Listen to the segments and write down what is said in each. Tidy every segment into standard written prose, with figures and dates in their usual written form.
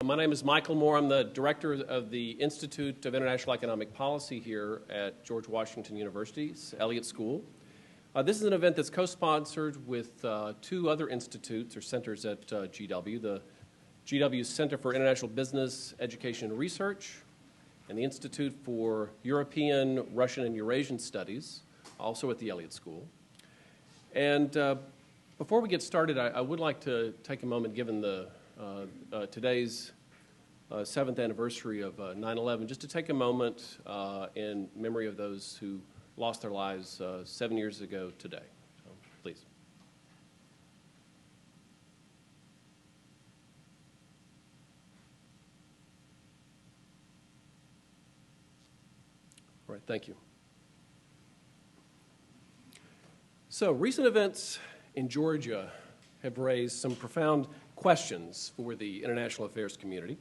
My name is Michael Moore. I'm the director of the Institute of International Economic Policy here at George Washington University's Elliott School. This is an event that's co-sponsored with two other institutes or centers at GW, the GW Center for International Business, Education, and Research, and the Institute for European, Russian, and Eurasian Studies, also at the Elliott School. And before we get started, I would like to take a moment, given the today's 7th anniversary of 9/11, just to take a moment in memory of those who lost their lives 7 years ago today. So, please. All right, thank you. So, recent events in Georgia have raised some profound questions for the international affairs community.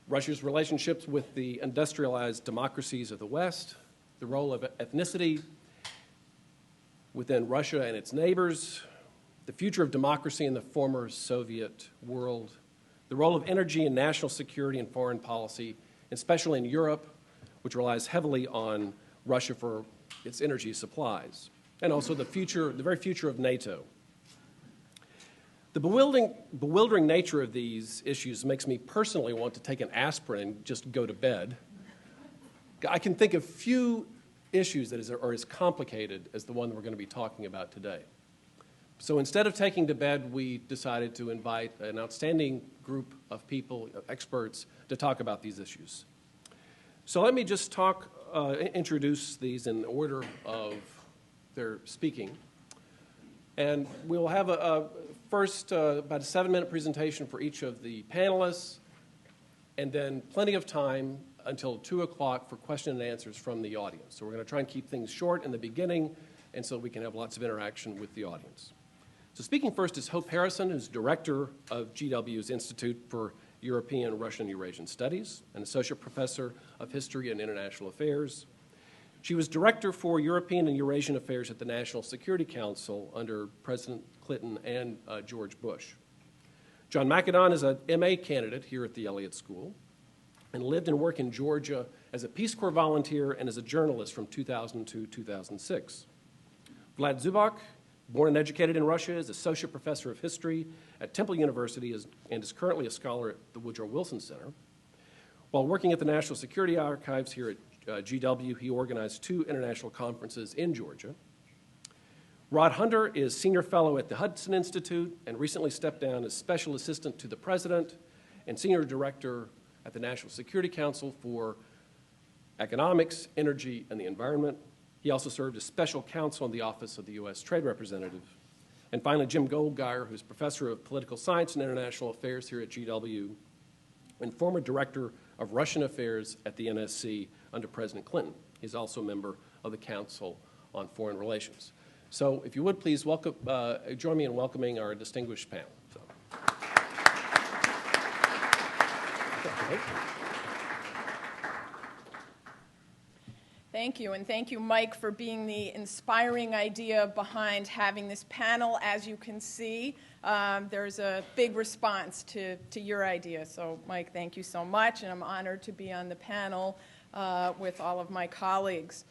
Russia's relationships with the industrialized democracies of the West, the role of ethnicity within Russia and its neighbors, the future of democracy in the former Soviet world, the role of energy and national security and foreign policy, especially in Europe, which relies heavily on Russia for its energy supplies, and also the very future of NATO. The bewildering nature of these issues makes me personally want to take an aspirin and just go to bed. I can think of few issues that are as complicated as the one we're going to be talking about today. So instead of taking to bed, we decided to invite an outstanding group of people, experts, to talk about these issues. So let me just introduce these in order of their speaking. And we'll have first about a 7-minute presentation for each of the panelists, and then plenty of time until 2 o'clock for question and answers from the audience. So we're going to try and keep things short in the beginning, and so we can have lots of interaction with the audience. So speaking first is Hope Harrison, who's director of GW's Institute for European, Russian, and Eurasian Studies, an associate professor of history and international affairs. She was director for European and Eurasian affairs at the National Security Council under President Clinton and George Bush. John McAdon is an MA candidate here at the Elliott School and lived and worked in Georgia as a Peace Corps volunteer and as a journalist from 2000 to 2006. Vlad Zubak, born and educated in Russia, is associate professor of history at Temple University and is currently a scholar at the Woodrow Wilson Center. While working at the National Security Archives here at GW, he organized 2 international conferences in Georgia. Rod Hunter is senior fellow at the Hudson Institute and recently stepped down as special assistant to the president and senior director at the National Security Council for economics, energy, and the environment. He also served as special counsel in the Office of the U.S. Trade Representative. And finally, Jim Goldgeier, who's professor of political science and international affairs here at GW and former director of Russian affairs at the NSC under President Clinton. He's also a member of the Council on Foreign Relations. So if you would please join me in welcoming our distinguished panel. So. Thank you, and thank you, Mike, for being the inspiring idea behind having this panel. As you can see, there's a big response to your idea. So, Mike, thank you so much, and I'm honored to be on the panel with all of my colleagues.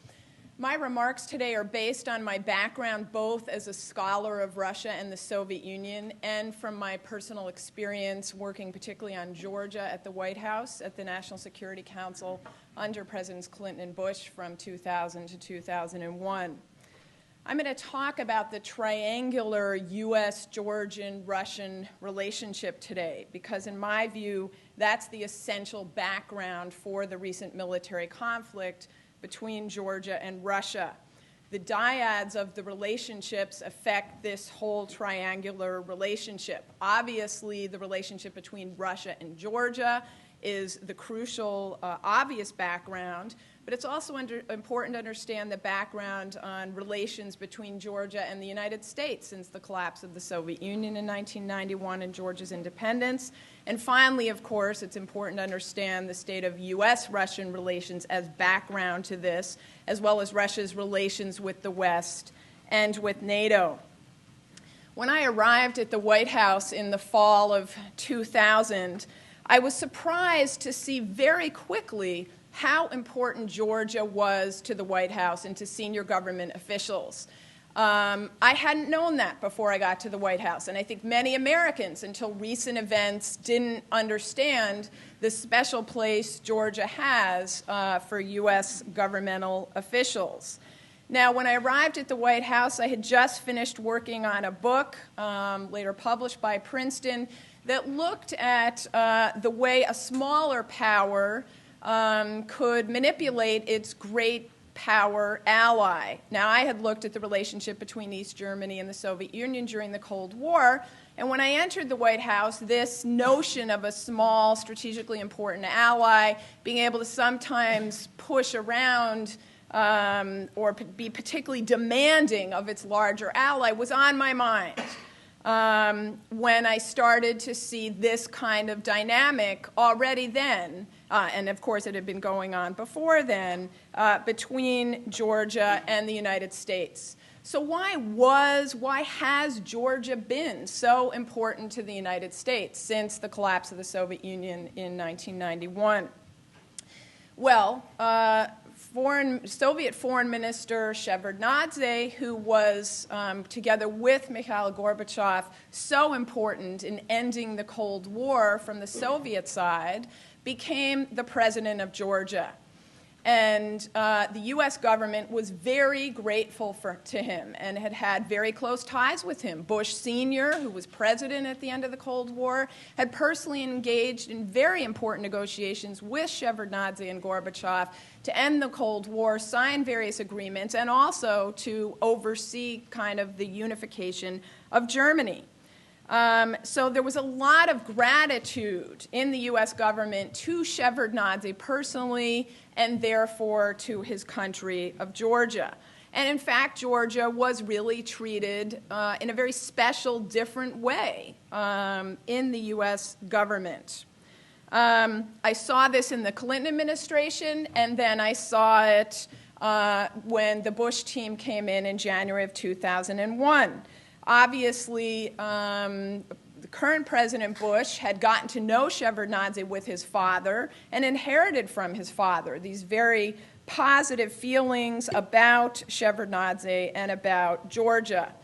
My remarks today are based on my background both as a scholar of Russia and the Soviet Union and from my personal experience working particularly on Georgia at the White House at the National Security Council under Presidents Clinton and Bush from 2000 to 2001. I'm going to talk about the triangular U.S., Georgian, Russian relationship today because in my view that's the essential background for the recent military conflict between Georgia and Russia. The dyads of the relationships affect this whole triangular relationship. Obviously, the relationship between Russia and Georgia is the crucial, obvious background, but it's also important to understand the background on relations between Georgia and the United States since the collapse of the Soviet Union in 1991 and Georgia's independence. And finally, of course, it's important to understand the state of U.S.-Russian relations as background to this, as well as Russia's relations with the West and with NATO. When I arrived at the White House in the fall of 2000, I was surprised to see very quickly how important Georgia was to the White House and to senior government officials. I hadn't known that before I got to the White House, and I think many Americans, until recent events, didn't understand the special place Georgia has for U.S. governmental officials. Now, when I arrived at the White House, I had just finished working on a book, later published by Princeton, that looked at the way a smaller power could manipulate its great power ally. Now, I had looked at the relationship between East Germany and the Soviet Union during the Cold War, and when I entered the White House, this notion of a small, strategically important ally being able to sometimes push around or be particularly demanding of its larger ally was on my mind. When I started to see this kind of dynamic already then, and of course it had been going on before then, between Georgia and the United States. So why has Georgia been so important to the United States since the collapse of the Soviet Union in 1991? Well, Soviet Foreign Minister Shevardnadze, who was, together with Mikhail Gorbachev, so important in ending the Cold War from the Soviet side, became the president of Georgia. And the U.S. government was very grateful to him and had had very close ties with him. Bush Sr., who was president at the end of the Cold War, had personally engaged in very important negotiations with Shevardnadze and Gorbachev to end the Cold War, sign various agreements, and also to oversee kind of the unification of Germany. So there was a lot of gratitude in the U.S. government to Shevardnadze personally and therefore to his country of Georgia. And in fact, Georgia was really treated in a very special, different way in the U.S. government. I saw this in the Clinton administration, and then I saw it when the Bush team came in January of 2001. Obviously, the current President Bush had gotten to know Shevardnadze with his father and inherited from his father these very positive feelings about Shevardnadze and about Georgia.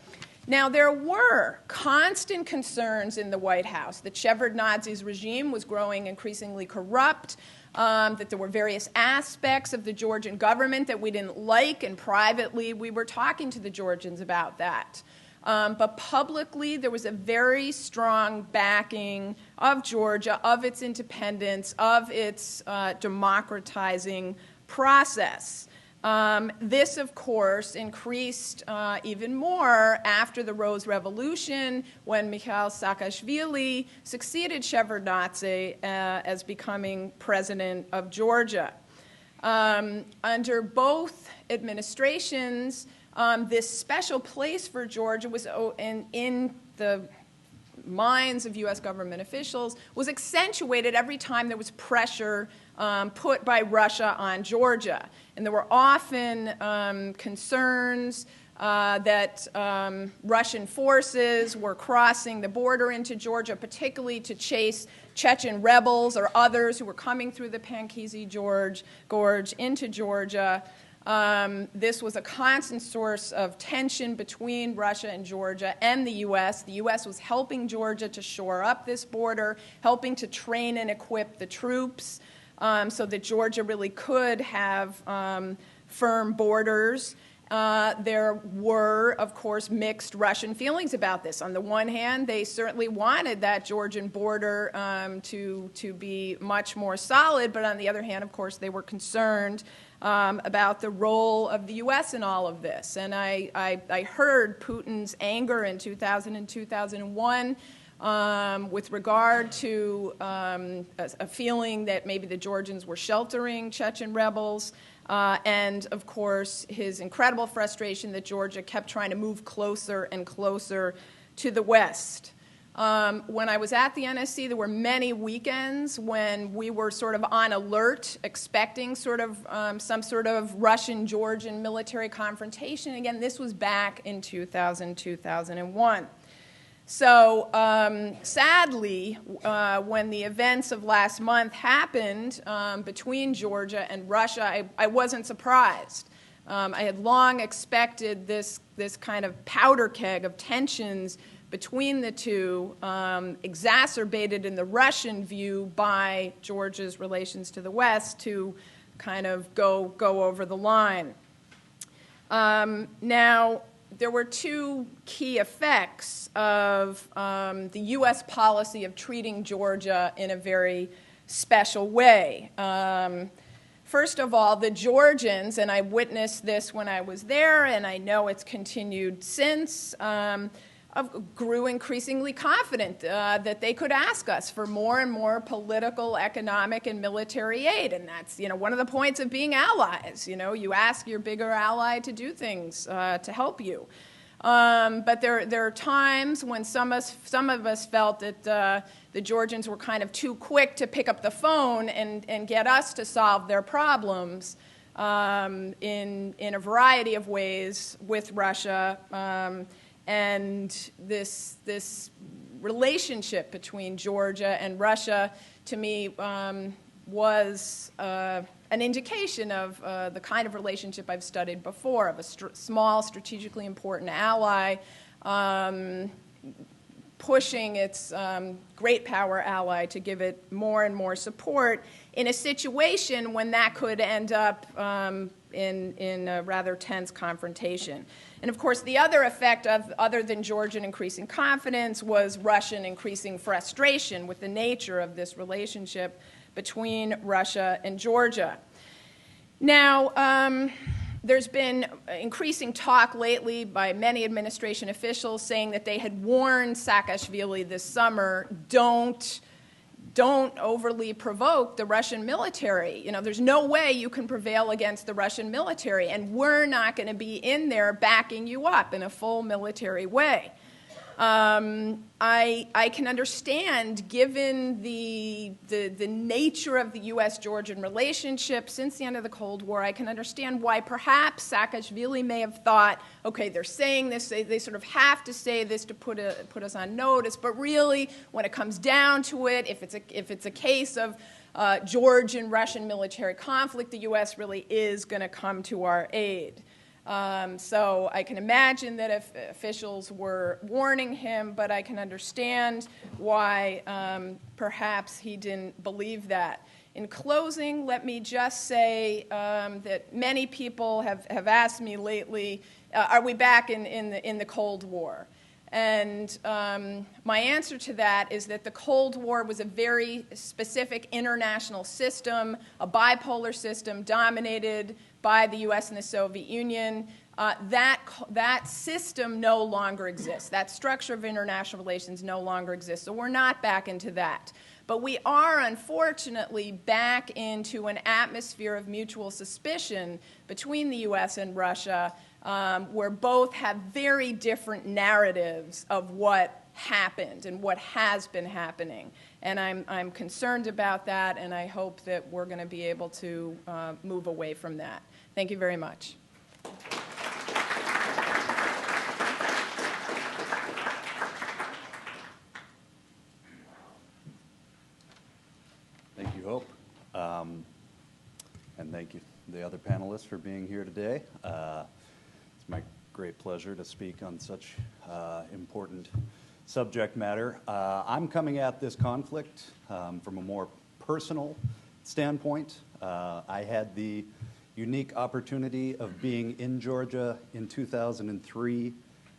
Now, there were constant concerns in the White House that Shevardnadze's regime was growing increasingly corrupt, that there were various aspects of the Georgian government that we didn't like, and privately we were talking to the Georgians about that. But publicly, there was a very strong backing of Georgia, of its independence, of its democratizing process. This, of course, increased even more after the Rose Revolution, when Mikhail Saakashvili succeeded Shevardnadze as becoming president of Georgia. Under both administrations, this special place for Georgia was in the minds of U.S. government officials was accentuated every time there was pressure put by Russia on Georgia. And there were often concerns that Russian forces were crossing the border into Georgia, particularly to chase Chechen rebels or others who were coming through the Pankizi Gorge into Georgia. This was a constant source of tension between Russia and Georgia and the U.S. The U.S. was helping Georgia to shore up this border, helping to train and equip the troops so that Georgia really could have firm borders. There were, of course, mixed Russian feelings about this. On the one hand, they certainly wanted that Georgian border to be much more solid, but on the other hand, of course, they were concerned about the role of the U.S. in all of this. And I heard Putin's anger in 2000 and 2001 with regard to a feeling that maybe the Georgians were sheltering Chechen rebels, and, of course, his incredible frustration that Georgia kept trying to move closer and closer to the West. When I was at the NSC, there were many weekends when we were sort of on alert, expecting sort of some sort of Russian-Georgian military confrontation. Again, this was back in 2000, 2001. So sadly, when the events of last month happened between Georgia and Russia, I wasn't surprised. I had long expected this kind of powder keg of tensions between the two, exacerbated in the Russian view by Georgia's relations to the West, to kind of go over the line. Now, there were two key effects of the U.S. policy of treating Georgia in a very special way. First of all, the Georgians, and I witnessed this when I was there, and I know it's continued since, grew increasingly confident that they could ask us for more and more political, economic, and military aid. And that's, one of the points of being allies. You ask your bigger ally to do things to help you. But there are times when some of us felt that the Georgians were kind of too quick to pick up the phone and get us to solve their problems in a variety of ways with Russia. And this relationship between Georgia and Russia, to me, was an indication of the kind of relationship I've studied before, of a small, strategically important ally pushing its great power ally to give it more and more support in a situation when that could end up in a rather tense confrontation. And of course, the other effect other than Georgian increasing confidence was Russian increasing frustration with the nature of this relationship between Russia and Georgia. Now, there's been increasing talk lately by many administration officials saying that they had warned Saakashvili this summer, don't overly provoke the Russian military. There's no way you can prevail against the Russian military, and we're not going to be in there backing you up in a full military way. I can understand, given the nature of the U.S.-Georgian relationship since the end of the Cold War, I can understand why perhaps Saakashvili may have thought, okay, they're saying this, they sort of have to say this to put us on notice, but really, when it comes down to it, if it's a case of Georgian-Russian military conflict, the U.S. really is going to come to our aid. So I can imagine that if officials were warning him, but I can understand why perhaps he didn't believe that. In closing, let me just say that many people have asked me lately, are we back in the Cold War? And my answer to that is that the Cold War was a very specific international system, a bipolar system dominated by the U.S. and the Soviet Union. That system no longer exists. That structure of international relations no longer exists. So we're not back into that. But we are, unfortunately, back into an atmosphere of mutual suspicion between the U.S. and Russia, where both have very different narratives of what happened and what has been happening. And I'm concerned about that, and I hope that we're going to be able to move away from that. Thank you very much. Thank you, Hope. And thank you, the other panelists, for being here today. It's my great pleasure to speak on such important subject matter. I'm coming at this conflict from a more personal standpoint. I had the unique opportunity of being in Georgia in 2003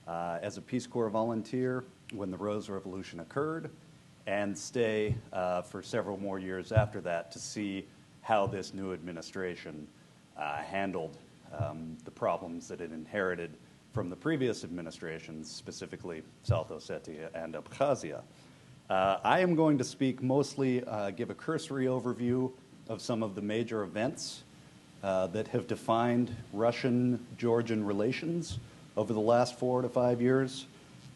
as a Peace Corps volunteer when the Rose Revolution occurred, and stay for several more years after that to see how this new administration handled the problems that it inherited from the previous administrations, specifically South Ossetia and Abkhazia. I am going to speak mostly, give a cursory overview of some of the major events that have defined Russian-Georgian relations over the last 4 to 5 years,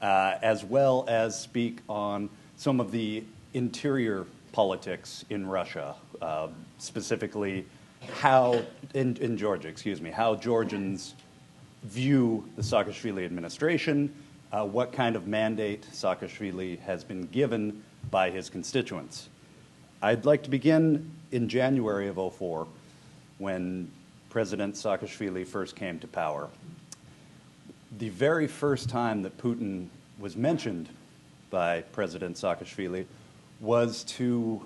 as well as speak on some of the interior politics in Russia, specifically how, in Georgia, how Georgians view the Saakashvili administration what kind of mandate Saakashvili has been given by his constituents. I'd like to begin in January of '04, when President Saakashvili first came to power. The very first time that Putin was mentioned by President Saakashvili was to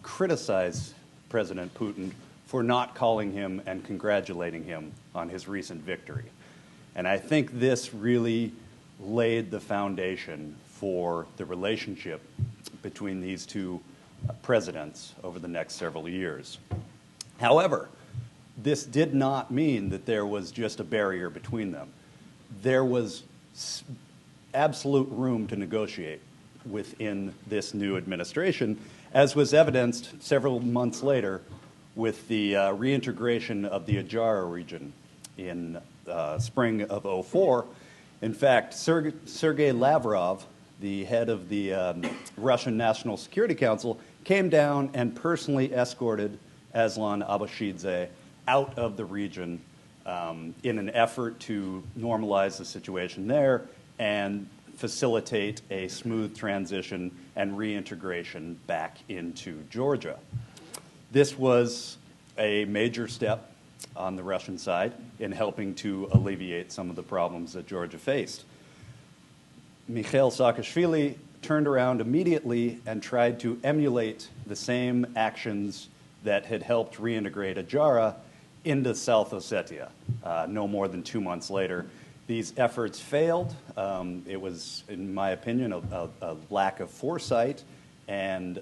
criticize President Putin for not calling him and congratulating him on his recent victory. And I think this really laid the foundation for the relationship between these two presidents over the next several years. However, this did not mean that there was just a barrier between them. There was absolute room to negotiate within this new administration, as was evidenced several months later with the reintegration of the Jarrah region in spring of '04. In fact, Sergei Lavrov, the head of the Russian National Security Council, came down and personally escorted Aslan Abashidze out of the region in an effort to normalize the situation there and facilitate a smooth transition and reintegration back into Georgia. This was a major step on the Russian side in helping to alleviate some of the problems that Georgia faced. Mikhail Saakashvili turned around immediately and tried to emulate the same actions that had helped reintegrate Jarrah into South Ossetia no more than 2 months later. These efforts failed. It was, in my opinion, a lack of foresight and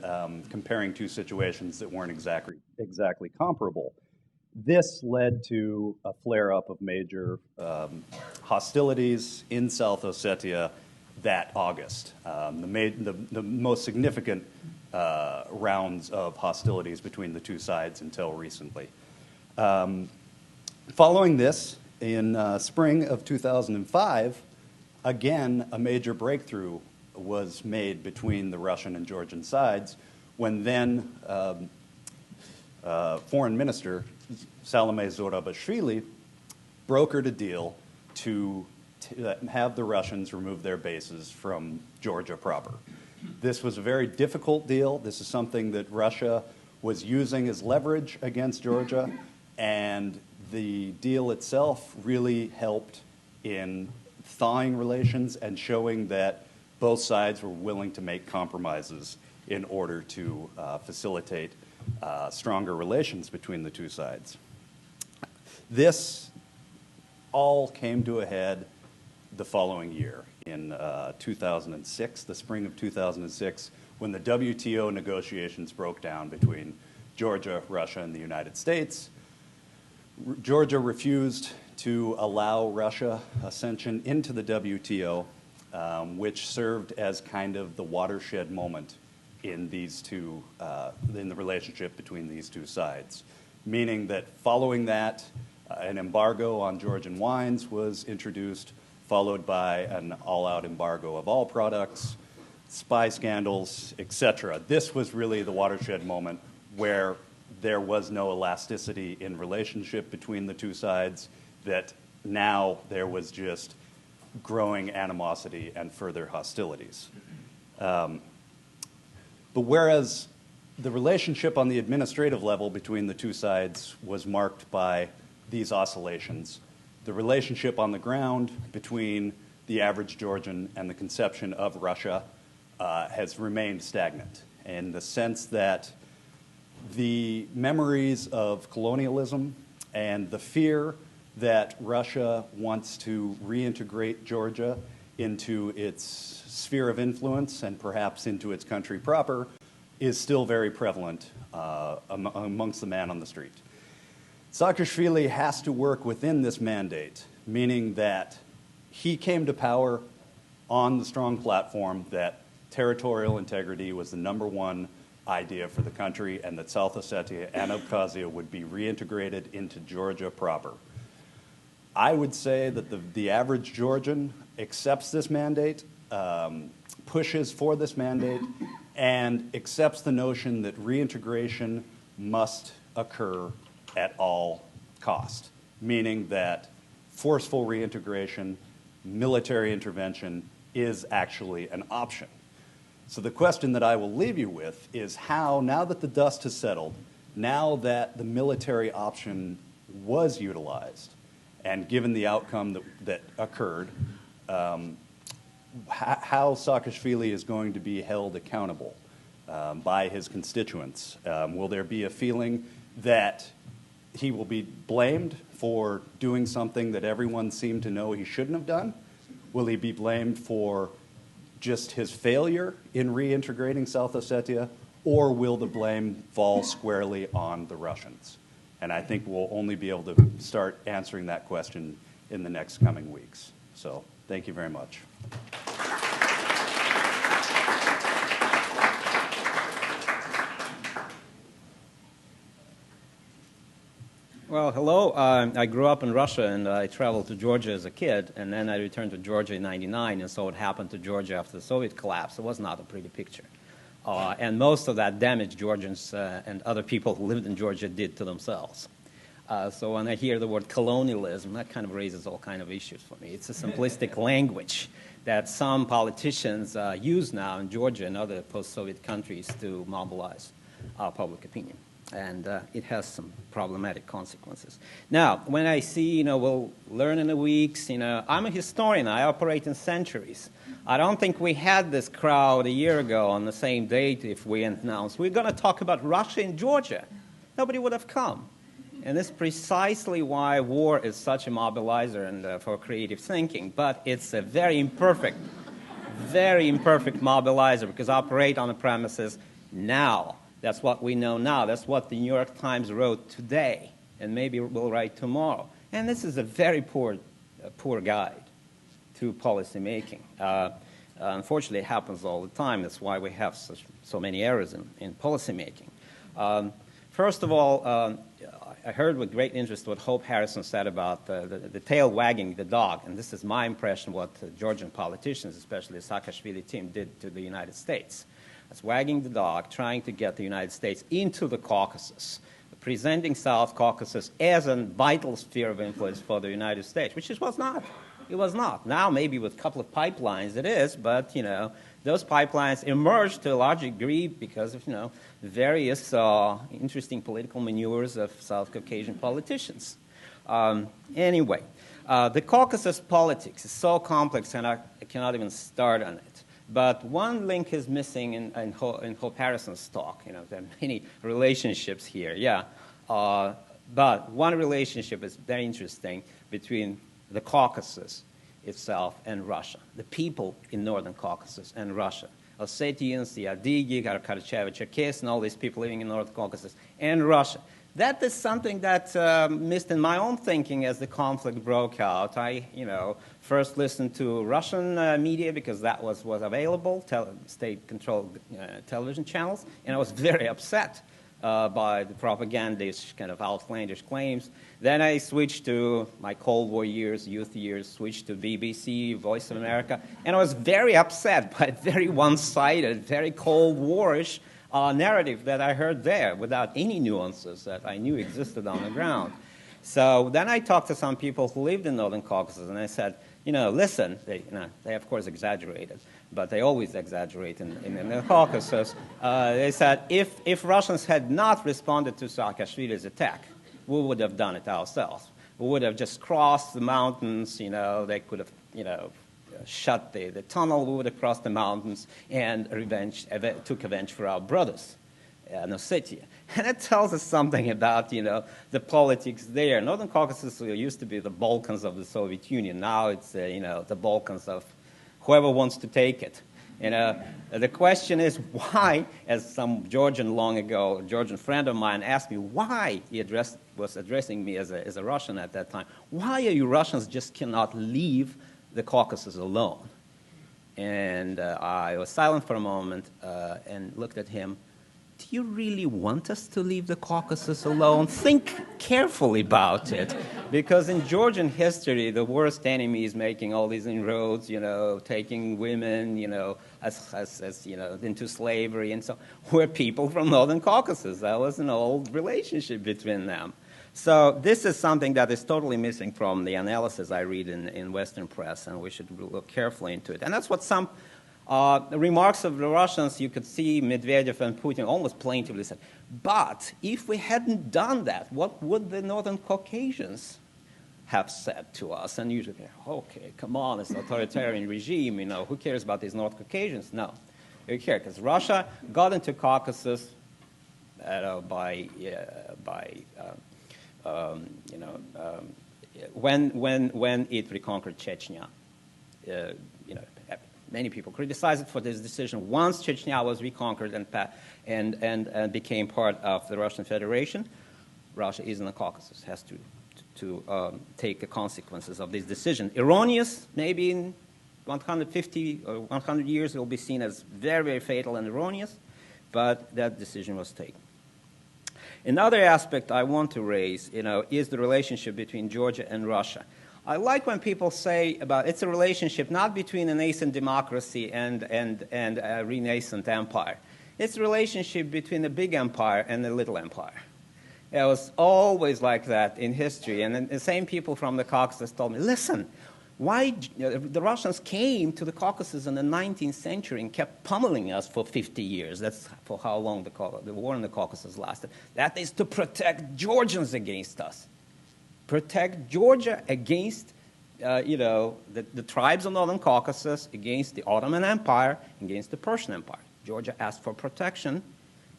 comparing two situations that weren't exactly comparable. This led to a flare-up of major hostilities in South Ossetia that August, the most significant rounds of hostilities between the two sides until recently. Following this, in spring of 2005, again, a major breakthrough was made between the Russian and Georgian sides when then Foreign Minister Salome Zurabishvili brokered a deal to have the Russians remove their bases from Georgia proper. This was a very difficult deal. This is something that Russia was using as leverage against Georgia, and the deal itself really helped in thawing relations and showing that both sides were willing to make compromises in order to facilitate stronger relations between the two sides. This all came to a head the following year in 2006, the spring of 2006, when the WTO negotiations broke down between Georgia, Russia, and the United States. Georgia refused to allow Russia ascension into the WTO, which served as kind of the watershed moment in these two, in the relationship between these two sides. Meaning that following that, an embargo on Georgian wines was introduced, followed by an all-out embargo of all products, spy scandals, etc. This was really the watershed moment where there was no elasticity in relationship between the two sides, that now there was just growing animosity and further hostilities. But whereas the relationship on the administrative level between the two sides was marked by these oscillations, the relationship on the ground between the average Georgian and the conception of Russia has remained stagnant, in the sense that the memories of colonialism and the fear that Russia wants to reintegrate Georgia into its sphere of influence and perhaps into its country proper is still very prevalent amongst the man on the street. Saakashvili has to work within this mandate, meaning that he came to power on the strong platform that territorial integrity was the #1 idea for the country, and that South Ossetia and Abkhazia would be reintegrated into Georgia proper. I would say that the average Georgian accepts this mandate, pushes for this mandate, and accepts the notion that reintegration must occur at all cost, meaning that forceful reintegration military intervention is actually an option. So the question that I will leave you with is how, now that the dust has settled, now that the military option was utilized, and given the outcome that occurred, how Saakashvili is going to be held accountable by his constituents. Will there be a feeling that he will be blamed for doing something that everyone seemed to know he shouldn't have done? Will he be blamed for just his failure in reintegrating South Ossetia, or will the blame fall squarely on the Russians? And I think we'll only be able to start answering that question in the next coming weeks. So thank you very much. Well, hello. I grew up in Russia, and I traveled to Georgia as a kid, and then I returned to Georgia in '99 and saw what happened to Georgia after the Soviet collapse. It was not a pretty picture. And most of that damage Georgians and other people who lived in Georgia did to themselves. So when I hear the word colonialism, that kind of raises all kinds of issues for me. It's a simplistic language that some politicians use now in Georgia and other post-Soviet countries to mobilize public opinion. And it has some problematic consequences. Now, when I see, we'll learn in the weeks, I'm a historian. I operate in centuries. I don't think we had this crowd a year ago on the same date if we announced we're going to talk about Russia and Georgia. Nobody would have come. And this is precisely why war is such a mobilizer and for creative thinking. But it's a very imperfect mobilizer because I operate on the premises now. That's what we know now. That's what the New York Times wrote today, and maybe we'll write tomorrow. And this is a very poor guide to policy making. Unfortunately, it happens all the time. That's why we have so many errors in policy making. First of all, I heard with great interest what Hope Harrison said about the tail wagging the dog, and this is my impression what Georgian politicians, especially the Saakashvili team, did to the United States. It's wagging the dog, trying to get the United States into the Caucasus, presenting South Caucasus as a vital sphere of influence for the United States, which it was not. It was not. Now, maybe with a couple of pipelines it is, but, those pipelines emerged to a large degree because of, various interesting political maneuvers of South Caucasian politicians. Anyway, the Caucasus politics is so complex, and I cannot even start on it. But one link is missing in Hope Harrison's talk. There are many relationships here, yeah. But one relationship is very interesting between the Caucasus itself and Russia, the people in Northern Caucasus and Russia. Ossetians, the Adigi, Karachavy, Cherkess, and all these people living in North Caucasus, and Russia. That is something that missed in my own thinking as the conflict broke out. I, first listened to Russian media because that was available, state-controlled television channels, and I was very upset by the propagandist kind of outlandish claims. Then I switched to my Cold War years, youth years, switched to BBC, Voice of America, and I was very upset by very one-sided, very Cold War-ish narrative that I heard there without any nuances that I knew existed on the ground. So then I talked to some people who lived in Northern Caucasus, and I said, listen, they of course exaggerated, but they always exaggerate in the Caucasus. They said, if Russians had not responded to Saakashvili's attack, we would have done it ourselves. We would have just crossed the mountains, they could have, shut the tunnel, we would have crossed the mountains and took revenge for our brothers in Ossetia. And it tells us something about, the politics there. Northern Caucasus used to be the Balkans of the Soviet Union. Now it's, the Balkans of whoever wants to take it. The question is why, as some Georgian friend of mine asked me why he was addressing me as a Russian at that time. Why are you Russians just cannot leave the Caucasus alone? And I was silent for a moment and looked at him. Do you really want us to leave the Caucasus alone? Think carefully about it. Because in Georgian history, the worst enemy is making all these inroads, taking women, as into slavery and so, were people from Northern Caucasus. That was an old relationship between them. So this is something that is totally missing from the analysis I read in Western press, and we should look carefully into it. And that's what some remarks of the Russians, you could see Medvedev and Putin almost plaintively said, but if we hadn't done that, what would the Northern Caucasians have said to us? And usually, okay, come on, it's an authoritarian regime, who cares about these North Caucasians? No, you care, because Russia got into Caucasus when it reconquered Chechnya. Many people criticize it for this decision. Once Chechnya was reconquered and became part of the Russian Federation, Russia is in the Caucasus, has to take the consequences of this decision. Erroneous, maybe in 150 or 100 years it will be seen as very, very fatal and erroneous, but that decision was taken. Another aspect I want to raise, is the relationship between Georgia and Russia. I like when people say it's a relationship not between a nascent democracy and a renascent empire. It's a relationship between a big empire and a little empire. It was always like that in history. And the same people from the Caucasus told me, listen, why the Russians came to the Caucasus in the 19th century and kept pummeling us for 50 years. That's for how long the war in the Caucasus lasted. That is to protect Georgians against us. Protect Georgia against, the tribes of Northern Caucasus, against the Ottoman Empire, against the Persian Empire. Georgia asked for protection.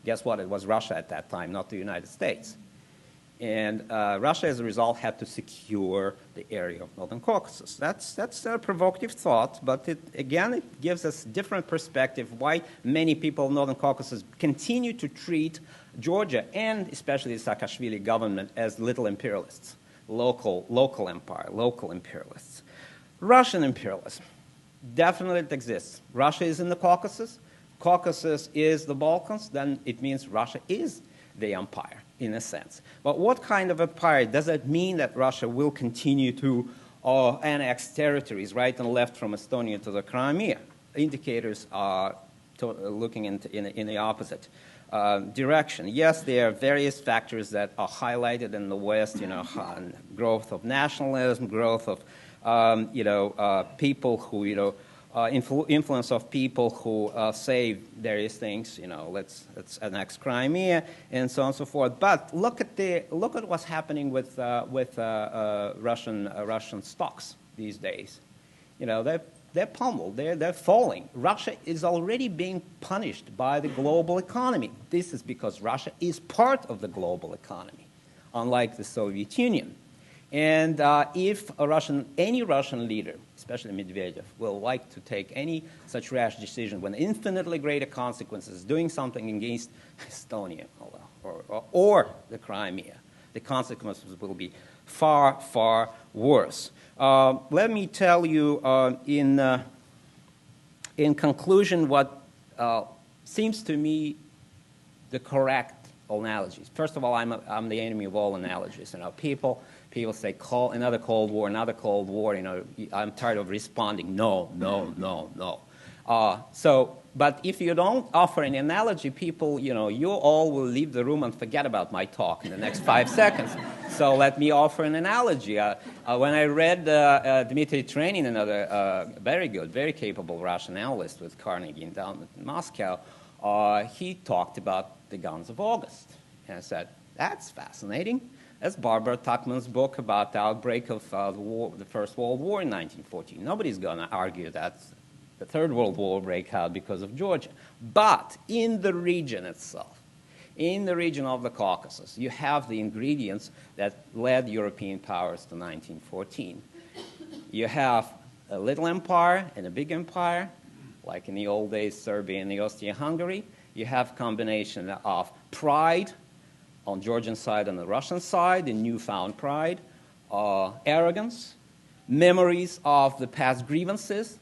Guess what? It was Russia at that time, not the United States. And Russia, as a result, had to secure the area of Northern Caucasus. That's a provocative thought, but it gives us different perspective why many people of Northern Caucasus continue to treat Georgia and especially the Saakashvili government as little imperialists. Local empire, local imperialists. Russian imperialism, definitely it exists. Russia is in the Caucasus. Caucasus is the Balkans. Then it means Russia is the empire, in a sense. But what kind of empire? Does it mean that Russia will continue to annex territories right and left from Estonia to the Crimea? Indicators are looking in the opposite direction. Yes, there are various factors that are highlighted in the West, growth of nationalism, growth of, people who, influence of people who say various things, let's annex Crimea and so on and so forth. But look at what's happening with Russian stocks these days. They're pummeled. They're falling. Russia is already being punished by the global economy. This is because Russia is part of the global economy, unlike the Soviet Union. And if any Russian leader, especially Medvedev, will like to take any such rash decision when infinitely greater consequences, doing something against Estonia or the Crimea, the consequences will be far, far worse. Let me tell you in conclusion what seems to me the correct analogies. First of all, I'm the enemy of all analogies. People say another Cold War, another Cold War. I'm tired of responding no. But if you don't offer an analogy, people, you all will leave the room and forget about my talk in the next 5 seconds. So let me offer an analogy. When I read Dmitry Trenin, another very good, very capable Russian analyst with Carnegie down in Moscow, he talked about the guns of August. And I said, that's fascinating. That's Barbara Tuchman's book about the outbreak of the First World War in 1914. Nobody's going to argue that the Third World War broke out because of Georgia. But in the region itself, in the region of the Caucasus, you have the ingredients that led European powers to 1914. You have a little empire and a big empire, like in the old days, Serbia and the Austria-Hungary. You have a combination of pride on Georgian side and the Russian side, the newfound pride, arrogance, memories of the past grievances,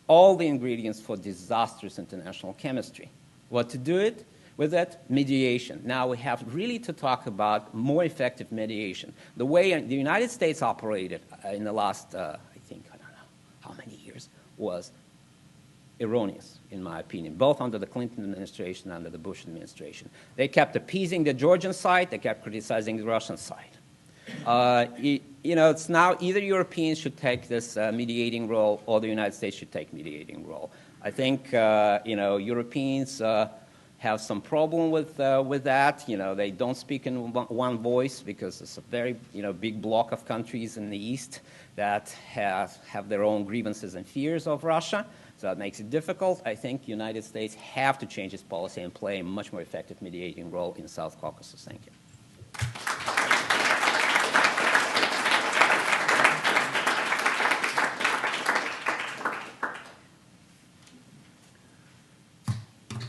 all the ingredients for disastrous international chemistry. What to do with it? Mediation. Now we have really to talk about more effective mediation. The way the United States operated in the last, I don't know how many years, was erroneous, in my opinion, both under the Clinton administration and under the Bush administration. They kept appeasing the Georgian side. They kept criticizing the Russian side. It's now either Europeans should take this mediating role or the United States should take mediating role. I think, Europeans have some problem with that. They don't speak in one voice because it's a very, big block of countries in the East that have their own grievances and fears of Russia. So that makes it difficult. I think the United States have to change its policy and play a much more effective mediating role in South Caucasus. Thank you.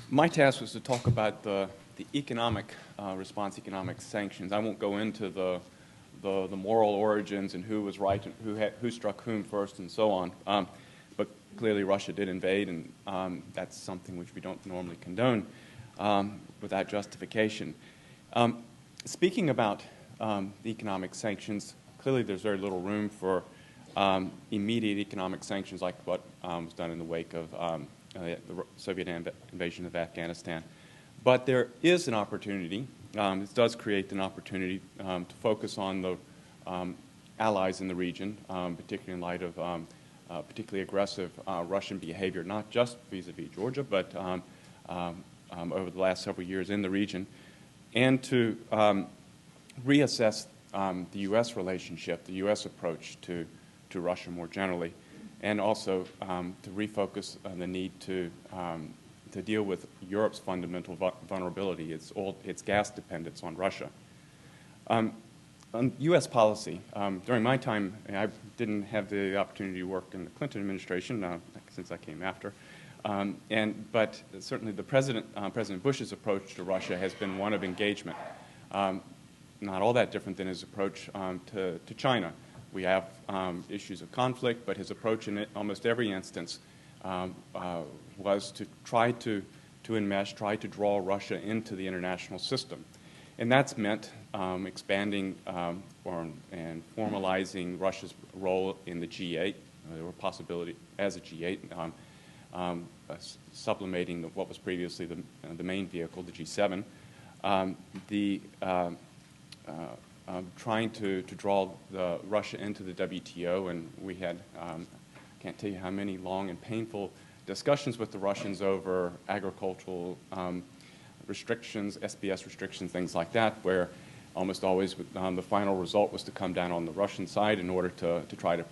My task was to talk about the economic response, economic sanctions. I won't go into the moral origins and who was right and who struck whom first and so on. But clearly Russia did invade, and that's something which we don't normally condone without justification. Speaking about the economic sanctions, clearly there's very little room for immediate economic sanctions like what was done in the wake of the Soviet invasion of Afghanistan. But there is an opportunity, this does create an opportunity to focus on the allies in the region, particularly in light of particularly aggressive Russian behavior, not just vis-a-vis Georgia, but over the last several years in the region, and to reassess the U.S. relationship, the U.S. approach to Russia more generally, and also to refocus on the need to deal with Europe's fundamental vulnerability, its gas dependence on Russia. On U.S. policy, during my time, I didn't have the opportunity to work in the Clinton administration since I came after, but certainly the President Bush's approach to Russia has been one of engagement, not all that different than his approach to China. We have issues of conflict, but his approach in almost every instance was to try to enmesh, try to draw Russia into the international system. And that's meant expanding and formalizing Russia's role in the G8. There were possibilities as a G8, sublimating what was previously the main vehicle, the G7. Trying to draw Russia into the WTO, and we had, can't tell you how many long and painful discussions with the Russians over agricultural restrictions, SBS restrictions, things like that, where almost always the final result was to come down on the Russian side in order to try to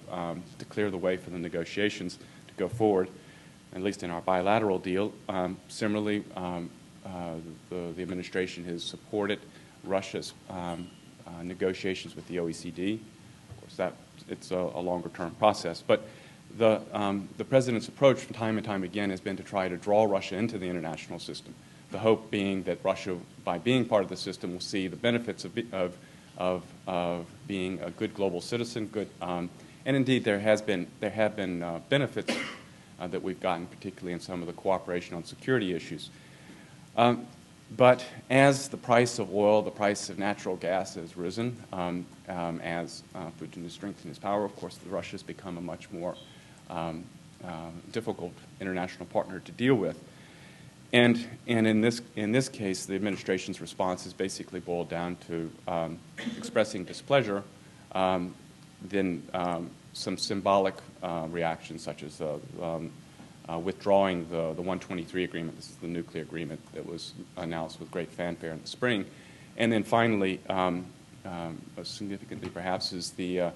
clear the way for the negotiations to go forward, at least in our bilateral deal. Similarly, the administration has supported Russia's negotiations with the OECD. Of course, it's a longer-term process. But the President's approach from time and time again has been to try to draw Russia into the international system, the hope being that Russia, by being part of the system, will see the benefits of being a good global citizen, and indeed there have been benefits that we've gotten, particularly in some of the cooperation on security issues. But as the price of oil, the price of natural gas has risen, as Putin has strengthened his power, of course, Russia has become a much more difficult international partner to deal with. And in this case, the administration's response has basically boiled down to expressing displeasure, then some symbolic reactions, such as withdrawing the 123 agreement. This is the nuclear agreement that was announced with great fanfare in the spring. And then finally, significantly perhaps, is the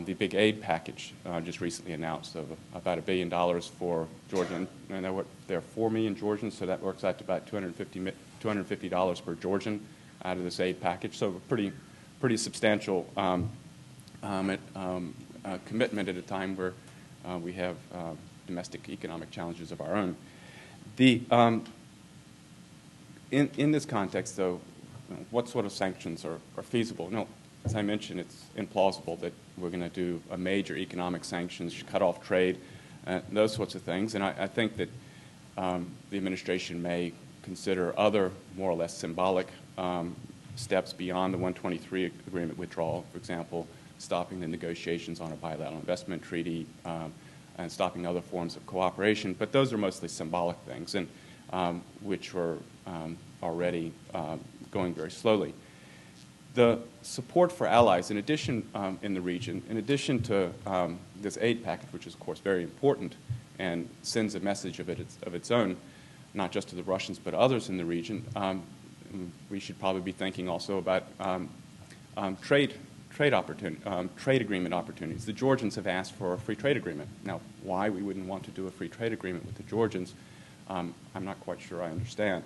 big aid package just recently announced of about $1 billion for Georgia. And there are 4 million Georgians, so that works out to about $250 per Georgian out of this aid package. So a pretty substantial commitment at a time where we have domestic economic challenges of our own. In this context, though, what sort of sanctions are feasible? No, as I mentioned, it's implausible that we're going to do a major economic sanctions, cut off trade, those sorts of things. And I think that the administration may consider other more or less symbolic steps beyond the 123 agreement withdrawal, for example, stopping the negotiations on a bilateral investment treaty, and stopping other forms of cooperation. But those are mostly symbolic things, and which were already going very slowly. The support for allies, in addition, in the region, in addition to this aid package, which is, of course, very important and sends a message of its own, not just to the Russians but others in the region, we should probably be thinking also about trade agreement opportunities. The Georgians have asked for a free trade agreement. Now, why we wouldn't want to do a free trade agreement with the Georgians, I'm not quite sure I understand.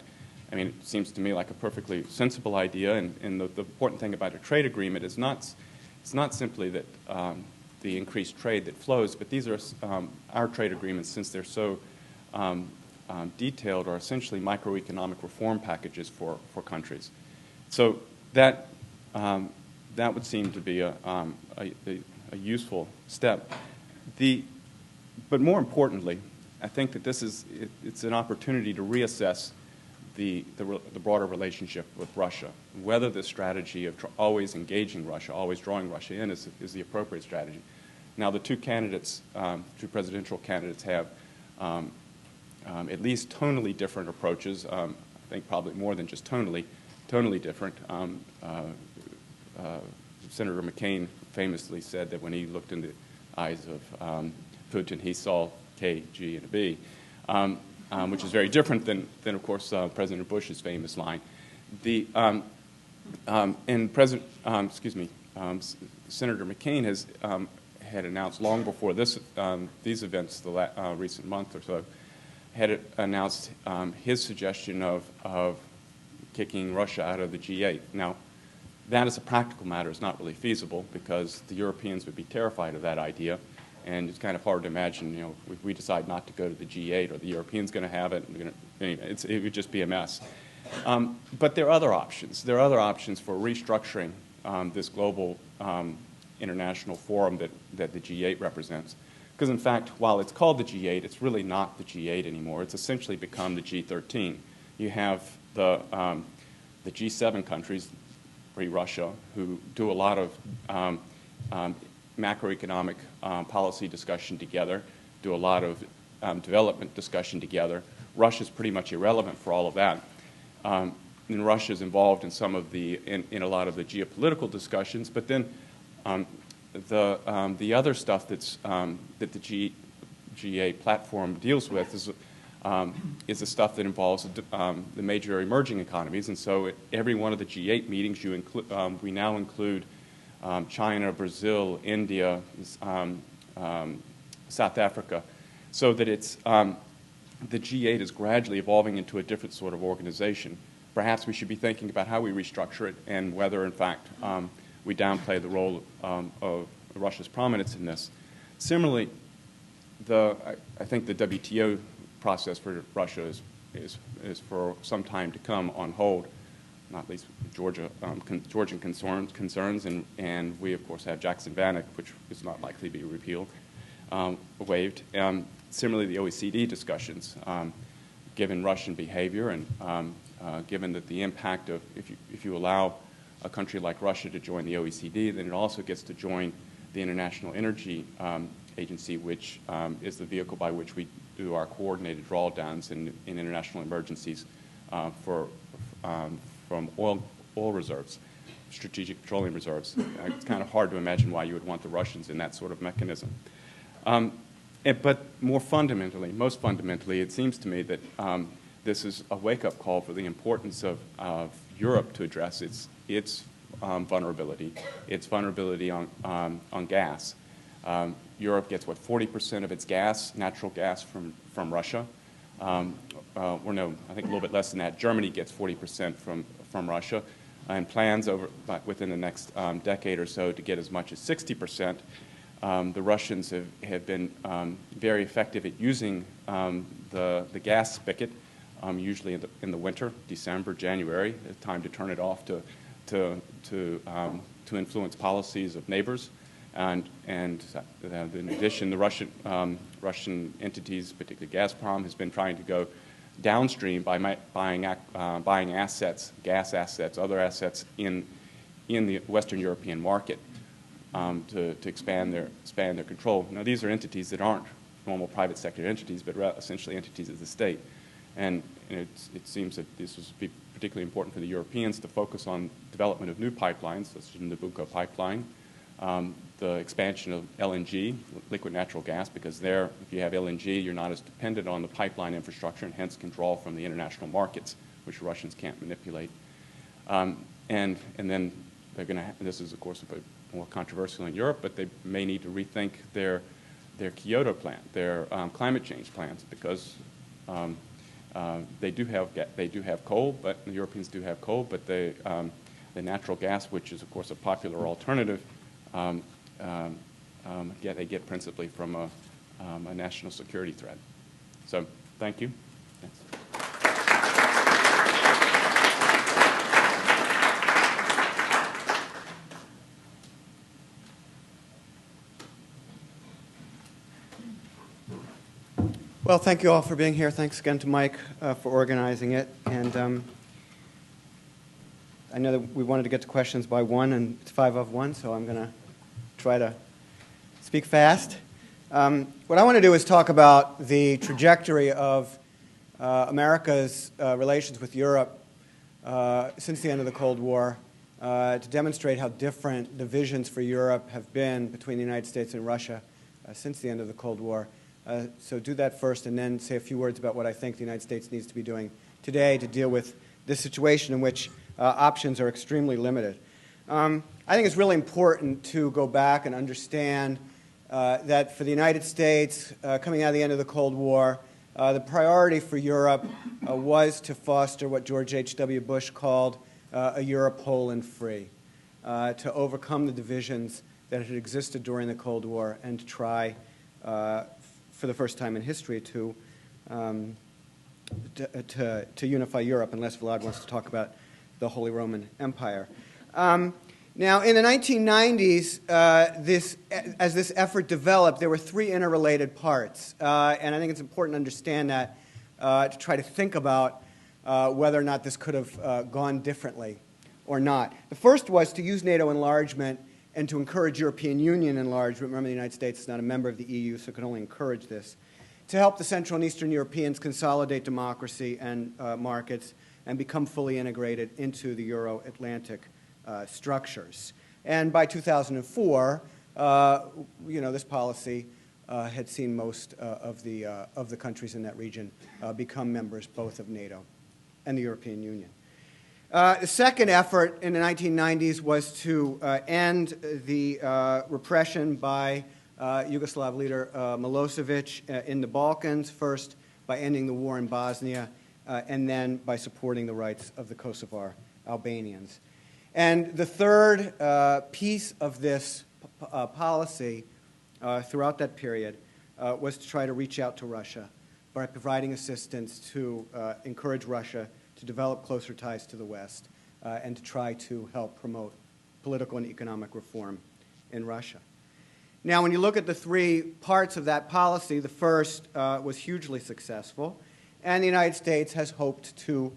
I mean, it seems to me like a perfectly sensible idea, and the important thing about a trade agreement is it's not simply that the increased trade that flows, but these are our trade agreements, since they're so detailed, are essentially microeconomic reform packages for countries. So that would seem to be a useful step. But more importantly, I think that it's an opportunity to reassess the broader relationship with Russia, whether the strategy of always engaging Russia, always drawing Russia in is the appropriate strategy. Now, the two presidential candidates have at least tonally different approaches. I think probably more than just tonally different. Senator McCain famously said that when he looked in the eyes of Putin, he saw K, G, and a B. Which is very different than of course, President Bush's famous line. Senator McCain had announced long before these events, the recent month or so, had announced his suggestion of kicking Russia out of the G8. Now, that as a practical matter is not really feasible because the Europeans would be terrified of that idea. And it's kind of hard to imagine, if we decide not to go to the G8, or the Europeans going to have it. Anyway, it would just be a mess. But there are other options. There are other options for restructuring this global international forum that the G8 represents. Because in fact, while it's called the G8, it's really not the G8 anymore. It's essentially become the G13. You have the G7 countries, pre-Russia, who do a lot of macroeconomic policy discussion together, do a lot of development discussion together. Russia's pretty much irrelevant for all of that. And Russia's involved in in a lot of the geopolitical discussions, but then the other stuff that the GA platform deals with is the stuff that involves the major emerging economies. And so at every one of the G8 meetings, we now include China, Brazil, India, South Africa, so that the G8 is gradually evolving into a different sort of organization. Perhaps we should be thinking about how we restructure it and whether, in fact, we downplay the role of Russia's prominence in this. Similarly, I think the WTO process for Russia is for some time to come on hold, not least Georgian concerns, and we, of course, have Jackson-Vanik, which is not likely to be repealed, waived. Similarly, the OECD discussions, given Russian behavior and given that the impact of, if you allow a country like Russia to join the OECD, then it also gets to join the International Energy Agency, which is the vehicle by which we do our coordinated drawdowns in international emergencies from oil reserves, strategic petroleum reserves. It's kind of hard to imagine why you would want the Russians in that sort of mechanism. But most fundamentally, it seems to me that this is a wake-up call for the importance of Europe to address its vulnerability on gas. Europe gets, 40% of its gas, natural gas, from Russia. I think a little bit less than that. Germany gets 40% from Russia, and plans within the next decade or so to get as much as 60%. The Russians have been very effective at using the gas spigot, usually in the winter, December, January, a time to turn it off to influence policies of neighbors. And in addition, the Russian entities, particularly Gazprom, has been trying to go downstream by buying assets, gas assets, other assets in the Western European market to expand their control. Now, these are entities that aren't normal private sector entities, but essentially entities of the state. And it seems that this would be particularly important for the Europeans to focus on development of new pipelines, such as the Nabucco pipeline, the expansion of LNG, liquid natural gas, because there, if you have LNG, you're not as dependent on the pipeline infrastructure and hence can draw from the international markets, which Russians can't manipulate. And then they're going to, this is of course a bit more controversial in Europe, but they may need to rethink their Kyoto plan, their climate change plans, because they do have coal, but the Europeans do have coal, but the natural gas, which is of course a popular alternative, they get principally from a national security threat. So thank you. Thanks. Well, thank you all for being here. Thanks again to Mike for organizing it. And I know that we wanted to get to questions by 1, and it's 5 of 1, so I'm going to try to speak fast. What I want to do is talk about the trajectory of America's relations with Europe since the end of the Cold War, to demonstrate how different the visions for Europe have been between the United States and Russia since the end of the Cold War. So do that first, and then say a few words about what I think the United States needs to be doing today to deal with this situation in which options are extremely limited. I think it's really important to go back and understand that for the United States, coming out of the end of the Cold War, the priority for Europe was to foster what George H.W. Bush called a Europe whole and free, to overcome the divisions that had existed during the Cold War and to try for the first time in history to unify Europe, unless Vlad wants to talk about the Holy Roman Empire. Now, in the 1990s, as this effort developed, there were 3 interrelated parts, and I think it's important to understand that to try to think about whether or not this could have gone differently or not. The first was to use NATO enlargement and to encourage European Union enlargement. Remember, the United States is not a member of the EU, so it can only encourage this, to help the Central and Eastern Europeans consolidate democracy and markets and become fully integrated into the Euro-Atlantic structures. And by 2004, this policy had seen most of the countries in that region become members both of NATO and the European Union. The second effort in the 1990s was to end the repression by Yugoslav leader Milosevic in the Balkans, first by ending the war in Bosnia, and then by supporting the rights of the Kosovar Albanians. And the third piece of this policy throughout that period was to try to reach out to Russia by providing assistance to encourage Russia to develop closer ties to the West and to try to help promote political and economic reform in Russia. Now, when you look at the 3 parts of that policy, the first was hugely successful, and the United States has hoped to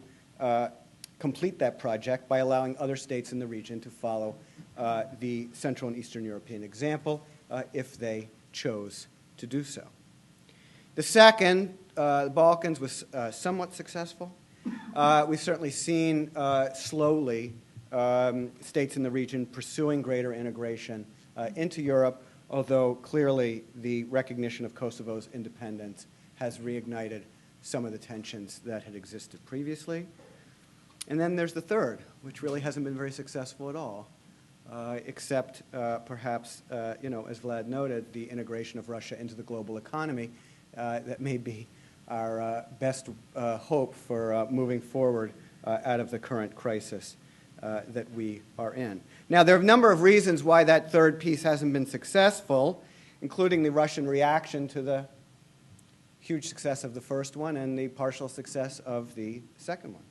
complete that project by allowing other states in the region to follow the Central and Eastern European example if they chose to do so. The second, the Balkans, was somewhat successful. We've certainly seen slowly states in the region pursuing greater integration into Europe, although clearly the recognition of Kosovo's independence has reignited some of the tensions that had existed previously. And then there's the third, which really hasn't been very successful at all, except perhaps, as Vlad noted, the integration of Russia into the global economy that may be our best hope for moving forward out of the current crisis that we are in. Now, there are a number of reasons why that third piece hasn't been successful, including the Russian reaction to the huge success of the first one and the partial success of the second one.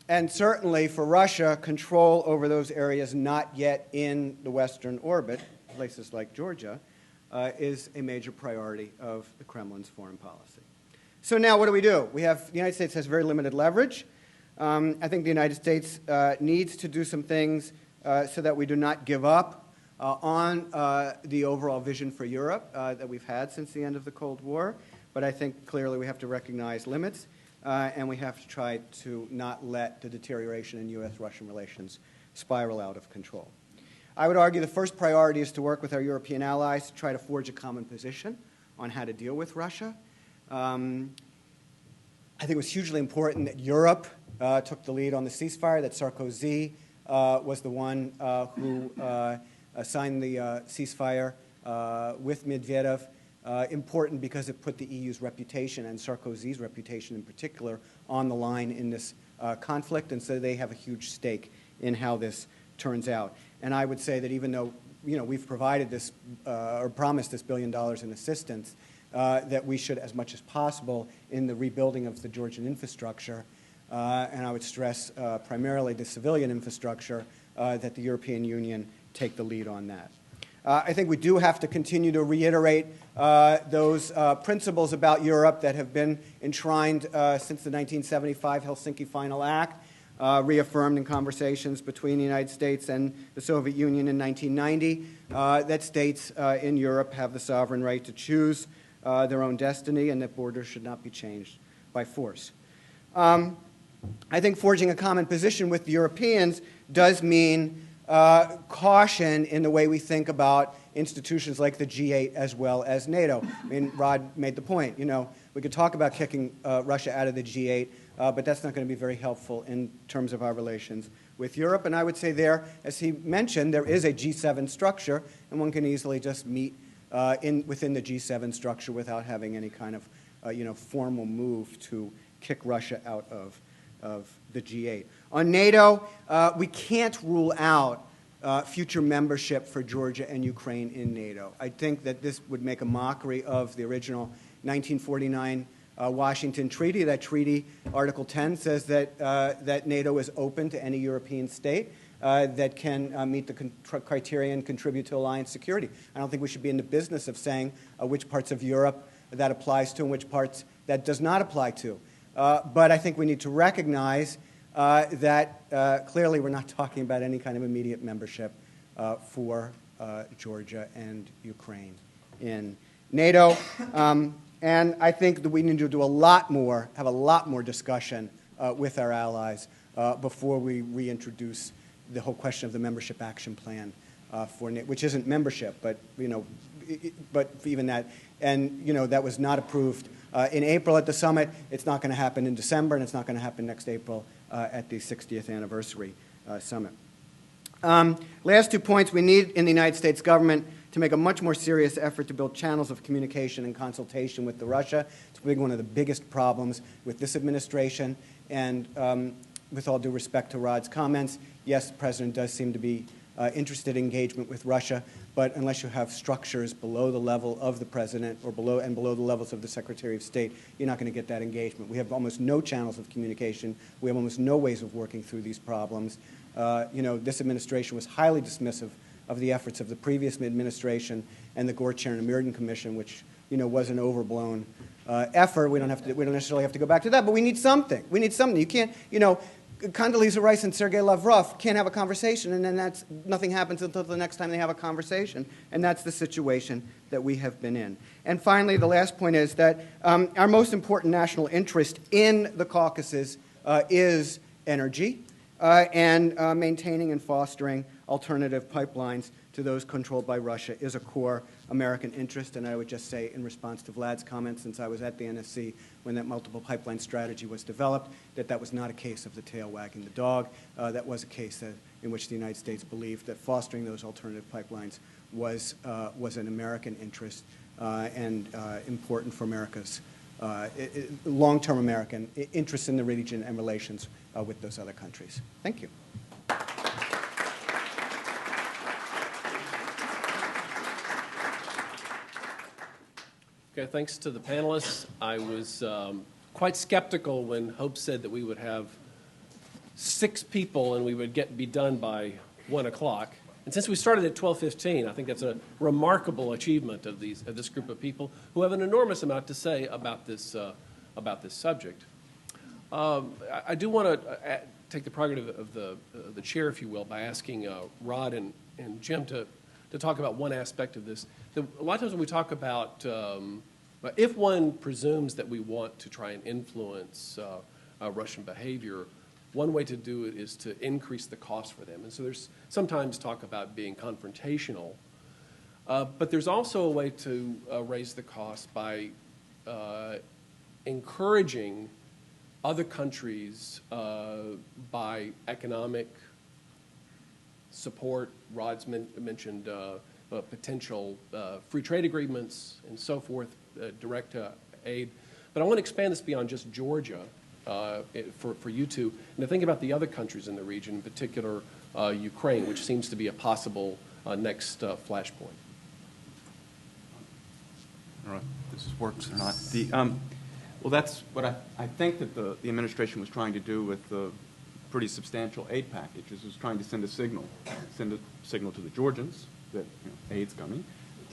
And certainly for Russia, control over those areas not yet in the Western orbit, places like Georgia, is a major priority of the Kremlin's foreign policy. So now what do? The United States has very limited leverage. I think the United States needs to do some things so that we do not give up on the overall vision for Europe that we've had since the end of the Cold War. But I think clearly we have to recognize limits, and we have to try to not let the deterioration in U.S.-Russian relations spiral out of control. I would argue the first priority is to work with our European allies to try to forge a common position on how to deal with Russia. I think it was hugely important that Europe took the lead on the ceasefire, that Sarkozy was the one who signed the ceasefire with Medvedev. Important because it put the EU's reputation, and Sarkozy's reputation in particular, on the line in this conflict, and so they have a huge stake in how this turns out. And I would say that even though we've provided this or promised this $1 billion in assistance, that we should, as much as possible, in the rebuilding of the Georgian infrastructure, and I would stress primarily the civilian infrastructure, that the European Union take the lead on that. I think we do have to continue to reiterate those principles about Europe that have been enshrined since the 1975 Helsinki Final Act, reaffirmed in conversations between the United States and the Soviet Union in 1990, that states in Europe have the sovereign right to choose their own destiny, and that borders should not be changed by force. I think forging a common position with the Europeans does mean caution in the way we think about institutions like the G8 as well as NATO. I mean, Rod made the point, we could talk about kicking Russia out of the G8, but that's not going to be very helpful in terms of our relations with Europe. And I would say there, as he mentioned, there is a G7 structure, and one can easily just meet within the G7 structure without having any kind of formal move to kick Russia out of the G8. On NATO, we can't rule out future membership for Georgia and Ukraine in NATO. I think that this would make a mockery of the original 1949 Washington Treaty. That treaty, Article 10, says that NATO is open to any European state that can meet the criteria and contribute to alliance security. I don't think we should be in the business of saying which parts of Europe that applies to and which parts that does not apply to. But I think we need to recognize that clearly we're not talking about any kind of immediate membership for Georgia and Ukraine in NATO. And I think that we need to do have a lot more discussion with our allies before we reintroduce the whole question of the membership action plan for NATO, which isn't membership, but but even that, and that was not approved in April at the summit. It's not going to happen in December, and it's not going to happen next April at the 60th anniversary summit. Last 2 points: we need in the United States government to make a much more serious effort to build channels of communication and consultation with Russia. It's one of the biggest problems with this administration, and with all due respect to Rod's comments, yes, the president does seem to be interested in engagement with Russia, but unless you have structures below the level of the president or below the levels of the Secretary of State, you're not going to get that engagement. We have almost no channels of communication. We have almost no ways of working through these problems. This administration was highly dismissive of the efforts of the previous administration and the Gore-Chernin Mirdan Commission, which was an overblown effort. We don't necessarily have to go back to that, but we need something. We need something. You can't, Condoleezza Rice and Sergei Lavrov can't have a conversation, and then nothing happens until the next time they have a conversation, and that's the situation that we have been in. And finally, the last point is that our most important national interest in the Caucasus is energy and maintaining and fostering alternative pipelines to those controlled by Russia is a core American interest. And I would just say, in response to Vlad's comments, since I was at the NSC when that multiple pipeline strategy was developed, that was not a case of the tail wagging the dog. That was a case in which the United States believed that fostering those alternative pipelines was an American interest and important for America's long-term American interests in the region and relations with those other countries. Thank you. Okay, thanks to the panelists. I was quite skeptical when Hope said that we would have 6 people and we would be done by 1 o'clock. And since we started at 12:15, I think that's a remarkable achievement of this group of people who have an enormous amount to say about this subject. I do want to take the prerogative of the chair, if you will, by asking Rod and Jim to to talk about one aspect of this. A lot of times when we talk about, if one presumes that we want to try and influence Russian behavior, one way to do it is to increase the cost for them. And so there's sometimes talk about being confrontational, but there's also a way to raise the cost by encouraging other countries by economic support. Rod's mentioned potential free trade agreements and so forth, direct aid. But I want to expand this beyond just Georgia for you two, and to think about the other countries in the region, in particular Ukraine, which seems to be a possible next flashpoint. I don't know if this works or not. Well, that's what I think that the administration was trying to do with the pretty substantial aid package. It was trying to send a signal to the Georgians that aid's coming.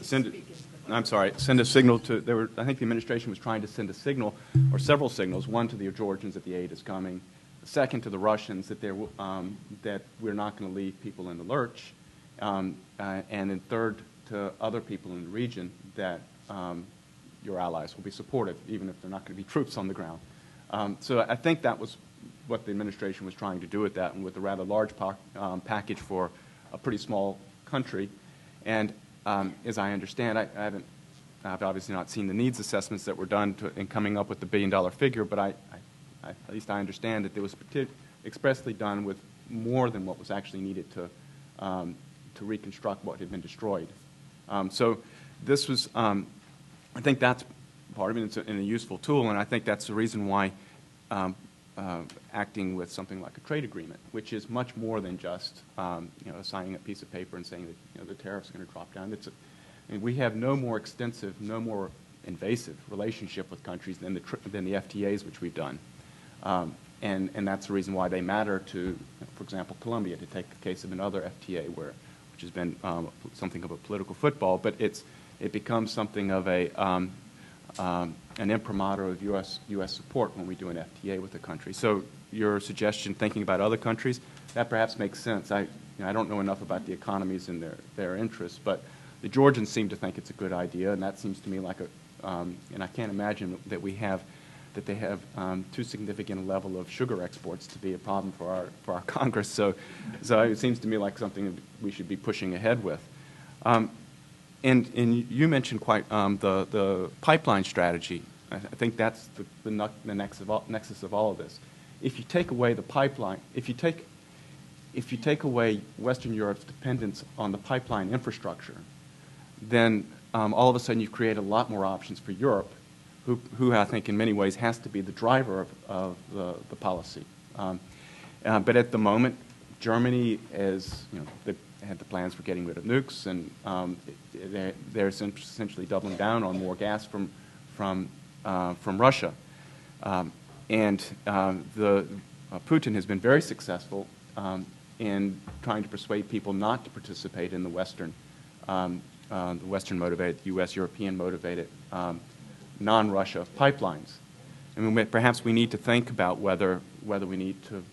Send a signal to. I think the administration was trying to send a signal, or several signals. One to the Georgians that the aid is coming. The second to the Russians that that we're not going to leave people in the lurch, and then third to other people in the region that your allies will be supportive, even if they're not going to be troops on the ground. So I think that was what the administration was trying to do with that, and with a rather large package for a pretty small country. And as I understand, I've obviously not seen the needs assessments that were done in coming up with the $1 billion figure, but at least I understand that it was expressly done with more than what was actually needed to reconstruct what had been destroyed. So this was, I think that's part of it. It's a useful tool, and I think that's the reason why acting with something like a trade agreement, which is much more than just signing a piece of paper and saying that the tariff's going to drop down. We have no more extensive, no more invasive relationship with countries than the FTAs which we've done, and that's the reason why they matter to, for example, Colombia, to take the case of another FTA which has been something of a political football, but it becomes something of an imprimatur of U.S. support when we do an FTA with a country. So your suggestion, thinking about other countries, that perhaps makes sense. I don't know enough about the economies and their interests, but the Georgians seem to think it's a good idea, and that seems to me like and I can't imagine that they have too significant a level of sugar exports to be a problem for our Congress. So it seems to me like something that we should be pushing ahead with. And you mentioned quite the pipeline strategy. I think that's the nexus of all of this. If you take away the pipeline, if you take away Western Europe's dependence on the pipeline infrastructure, then all of a sudden you create a lot more options for Europe, who I think in many ways has to be the driver of the policy. But at the moment, Germany they had the plans for getting rid of nukes, and they're essentially doubling down on more gas from Russia. And Putin has been very successful in trying to persuade people not to participate in the Western-motivated, U.S., European-motivated non-Russia pipelines. I mean, perhaps we need to think about whether we need to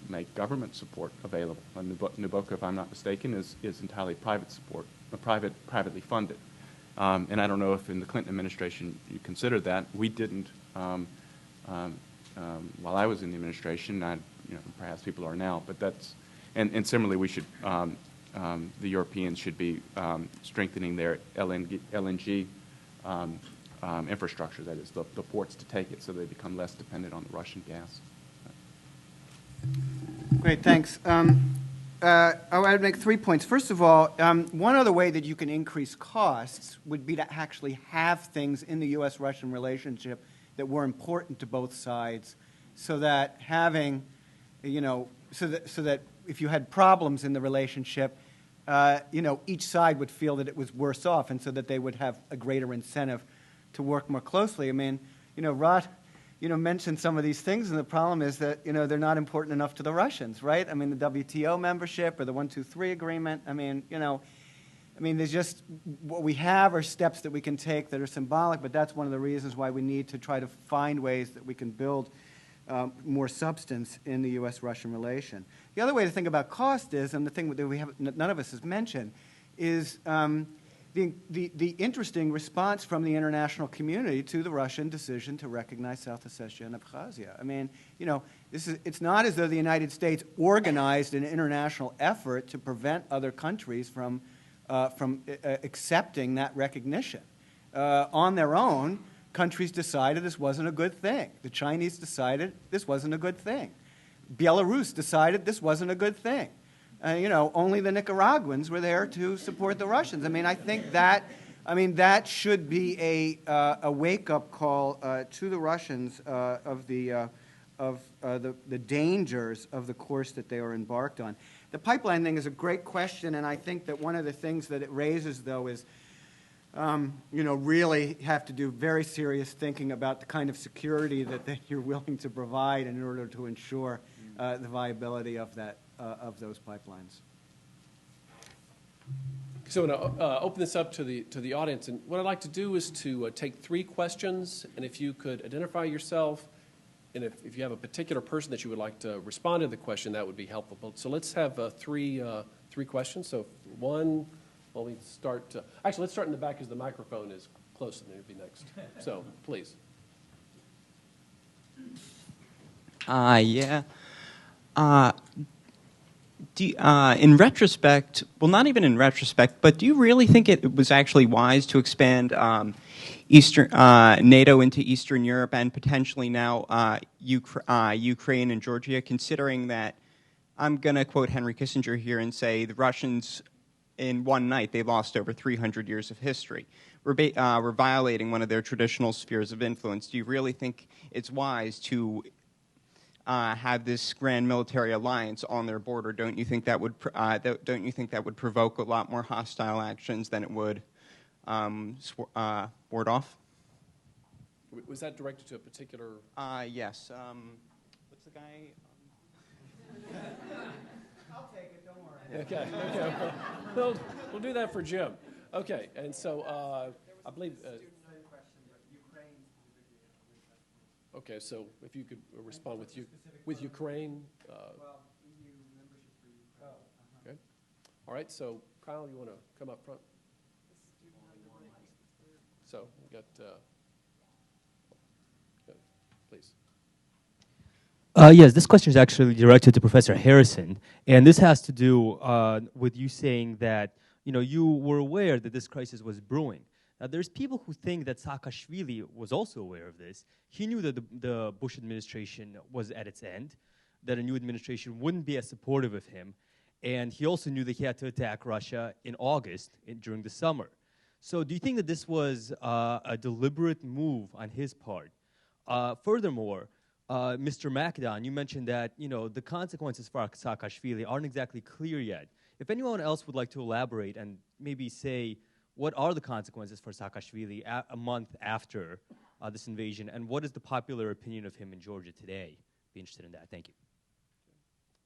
make government support available. Nabucco, if I'm not mistaken, is entirely private support, privately funded. And I don't know if in the Clinton administration you considered that. We didn't while I was in the administration. Perhaps people are now, but that's and similarly we should the Europeans should be strengthening their LNG infrastructure, that is the ports to take it, so they become less dependent on the Russian gas. Great, thanks. I would make 3 points. First of all, one other way that you can increase costs would be to actually have things in the U.S.-Russian relationship that were important to both sides, so that having, so that if you had problems in the relationship, each side would feel that it was worse off, and so that they would have a greater incentive to work more closely. I mean, Rod, mentioned some of these things, and the problem is that, they're not important enough to the Russians, right? I mean, the WTO membership or the 123 agreement, there's just what we have are steps that we can take that are symbolic, but that's one of the reasons why we need to try to find ways that we can build more substance in the U.S.-Russian relation. The other way to think about cost is, and the thing that none of us has mentioned, is the interesting response from the international community to the Russian decision to recognize South Ossetia and Abkhazia. I mean, you know, it's not as though the United States organized an international effort to prevent other countries from accepting that recognition. On their own, countries decided this wasn't a good thing. The Chinese decided this wasn't a good thing. Belarus decided this wasn't a good thing. You know, only the Nicaraguans were there to support the Russians. I mean, I think that should be a wake-up call to the Russians of the dangers of the course that they are embarked on. The pipeline thing is a great question, and I think that one of the things that it raises, though, is you know, really have to do very serious thinking about the kind of security that you're willing to provide in order to ensure the viability of those pipelines. So I'm going to open this up to the audience, and what I'd like to do is to take 3 questions, and if you could identify yourself, and if you have a particular person that you would like to respond to the question, that would be helpful. So let's have 3 questions. So one, well, we start. Actually, let's start in the back because the microphone is close, and it'll be next. So please. Yeah. In retrospect, well, not even in retrospect, but do you really think it was actually wise to expand NATO into Eastern Europe and potentially now Ukraine and Georgia, considering that, I'm going to quote Henry Kissinger here and say the Russians, in one night, they lost over 300 years of history. We're violating one of their traditional spheres of influence. Do you really think it's wise to have this grand military alliance on their border? Don't you think that would provoke a lot more hostile actions than it would ward off? Was that directed to a particular? Yes. What's the guy? I'll take it. Don't worry. Okay. We'll do that for Jim. Okay, and so I believe. Okay, so if you could respond with Ukraine. Well, EU membership for Ukraine. Okay. All right. So Kyle, you want to come up front? So we got. Please. Yes, this question is actually directed to Professor Harrison, and this has to do with you saying that you were aware that this crisis was brewing. Now, there's people who think that Saakashvili was also aware of this. He knew that the Bush administration was at its end, that a new administration wouldn't be as supportive of him, and he also knew that he had to attack Russia in August during the summer. So do you think that this was a deliberate move on his part? Furthermore, Mr. McAdon, you mentioned that the consequences for Saakashvili aren't exactly clear yet. If anyone else would like to elaborate and maybe say what are the consequences for Saakashvili a month after this invasion, and what is the popular opinion of him in Georgia today? Be interested in that. Thank you.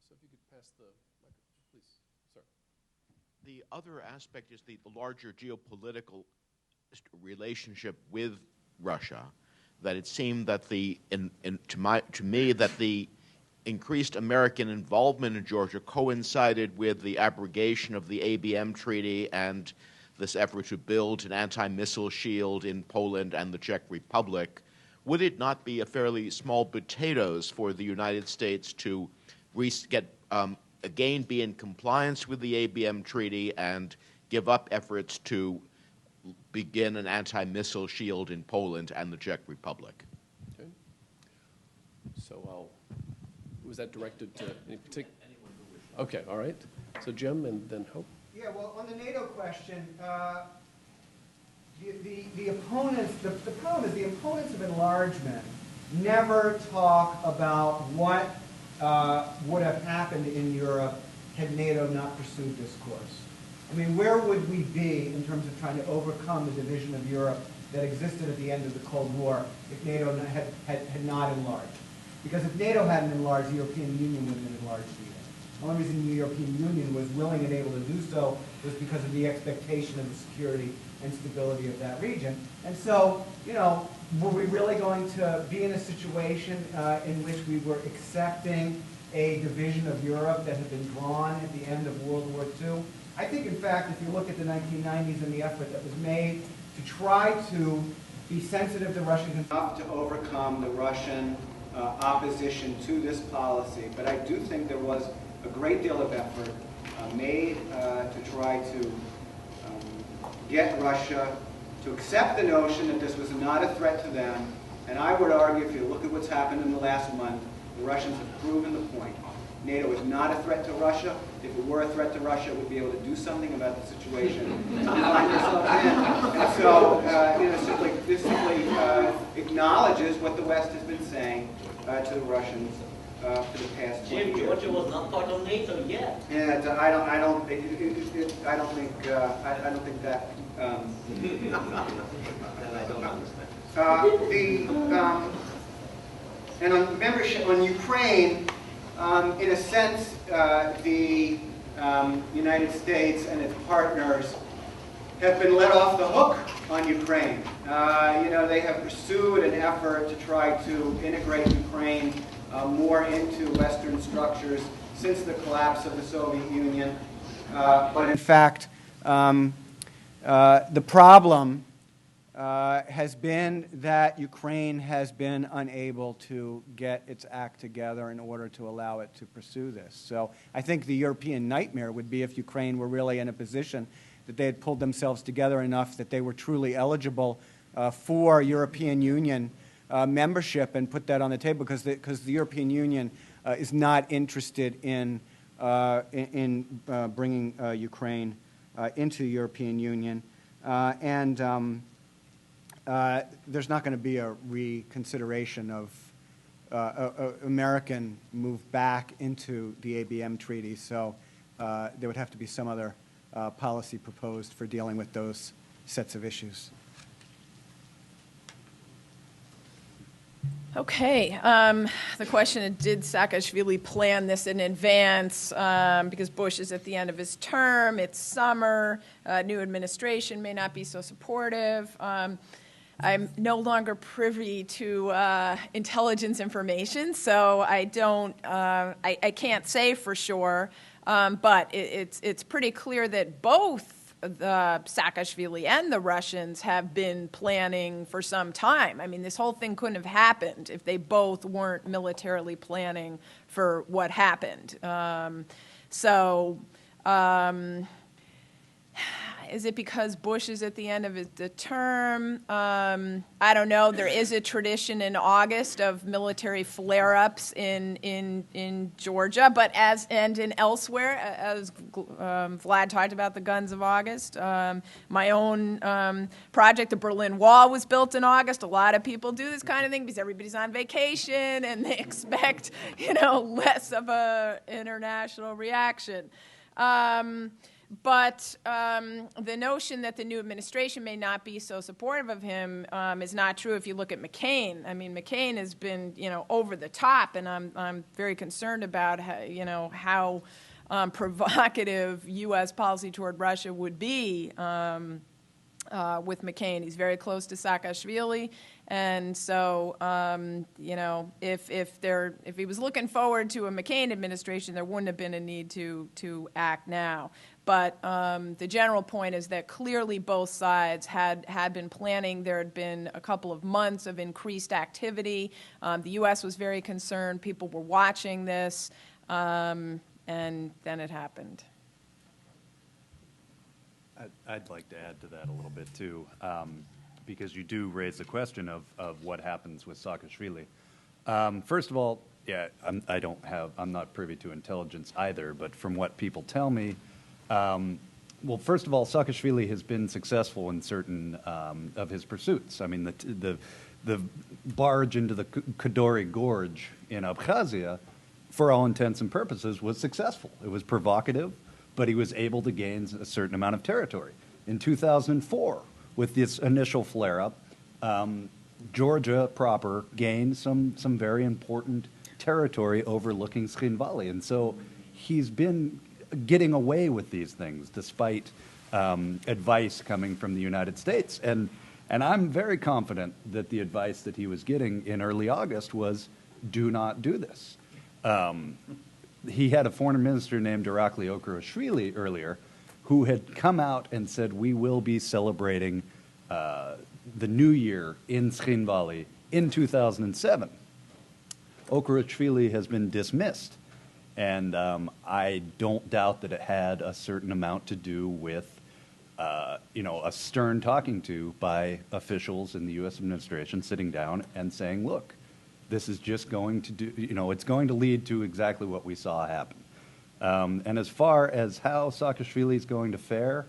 So if you could pass the microphone, please, sir. The other aspect is the larger geopolitical relationship with Russia. That it seemed that to me that the increased American involvement in Georgia coincided with the abrogation of the ABM Treaty and this effort to build an anti-missile shield in Poland and the Czech Republic. Would it not be a fairly small potatoes for the United States to again be in compliance with the ABM Treaty and give up efforts to begin an anti-missile shield in Poland and the Czech Republic? Okay. So was that directed to any particular? Okay, all right. So Jim and then Hope. Yeah, well, on the NATO question, the opponents, the problem is the opponents of enlargement never talk about what would have happened in Europe had NATO not pursued this course. I mean, where would we be in terms of trying to overcome the division of Europe that existed at the end of the Cold War if NATO had not enlarged? Because if NATO hadn't enlarged, the European Union wouldn't have enlarged either. The only reason the European Union was willing and able to do so was because of the expectation of the security and stability of that region. And so, were we really going to be in a situation in which we were accepting a division of Europe that had been drawn at the end of World War II? I think, in fact, if you look at the 1990s and the effort that was made to try to be sensitive to Russian enough to overcome the Russian opposition to this policy, but I do think there was a great deal of effort made to try to get Russia to accept the notion that this was not a threat to them. And I would argue, if you look at what's happened in the last month, the Russians have proven the point. NATO is not a threat to Russia. If it were a threat to Russia, it would be able to do something about the situation you find yourself in. And so, this simply acknowledges what the West has been saying to the Russians for the past 20 years. Georgia was not part of NATO yet. And I don't think that. Then I don't understand. And on membership on Ukraine, in a sense, the United States and its partners have been let off the hook on Ukraine. They have pursued an effort to try to integrate Ukraine more into Western structures since the collapse of the Soviet Union. But in fact, the problem has been that Ukraine has been unable to get its act together in order to allow it to pursue this. So I think the European nightmare would be if Ukraine were really in a position that they had pulled themselves together enough that they were truly eligible for European Union membership and put that on the table, because the European Union is not interested in bringing Ukraine into the European Union. There's not going to be a reconsideration of American move back into the ABM treaty, so there would have to be some other policy proposed for dealing with those sets of issues. Okay. The question is, did Saakashvili plan this in advance? Because Bush is at the end of his term, it's summer, new administration may not be so supportive. I'm no longer privy to intelligence information, so I can't say for sure. But it's pretty clear that both the Saakashvili and the Russians have been planning for some time. I mean, this whole thing couldn't have happened if they both weren't militarily planning for what happened. Is it because Bush is at the end of the term? I don't know. There is a tradition in August of military flare-ups in Georgia, and in elsewhere, as Vlad talked about the guns of August. My own project, the Berlin Wall, was built in August. A lot of people do this kind of thing because everybody's on vacation and they expect, less of a international reaction. But the notion that the new administration may not be so supportive of him is not true if you look at McCain. I mean, McCain has been, over the top, and I'm very concerned about how provocative U.S. policy toward Russia would be with McCain. He's very close to Saakashvili, and so if he was looking forward to a McCain administration, there wouldn't have been a need to act now. But the general point is that clearly both sides had been planning. There had been a couple of months of increased activity. The U.S. was very concerned. People were watching this, and then it happened. I'd like to add to that a little bit, too, because you do raise the question of what happens with Saakashvili. First of all, yeah, I'm not privy to intelligence either, but from what people tell me, well, first of all, Saakashvili has been successful in certain of his pursuits. I mean, the barge into the Kadori Gorge in Abkhazia, for all intents and purposes, was successful. It was provocative, but he was able to gain a certain amount of territory. In 2004, with this initial flare-up, Georgia proper gained some very important territory overlooking Screen Valley. And so he's been getting away with these things despite advice coming from the United States. And I'm very confident that the advice that he was getting in early August was, do not do this. He had a foreign minister named Irakli Okrashvili earlier who had come out and said, we will be celebrating the new year in Screenvali in 2007. Saakashvili has been dismissed, and I don't doubt that it had a certain amount to do with a stern talking to by officials in the U.S. administration sitting down and saying, look, this is just going to do, it's going to lead to exactly what we saw happen. And as far as how Saakashvili is going to fare,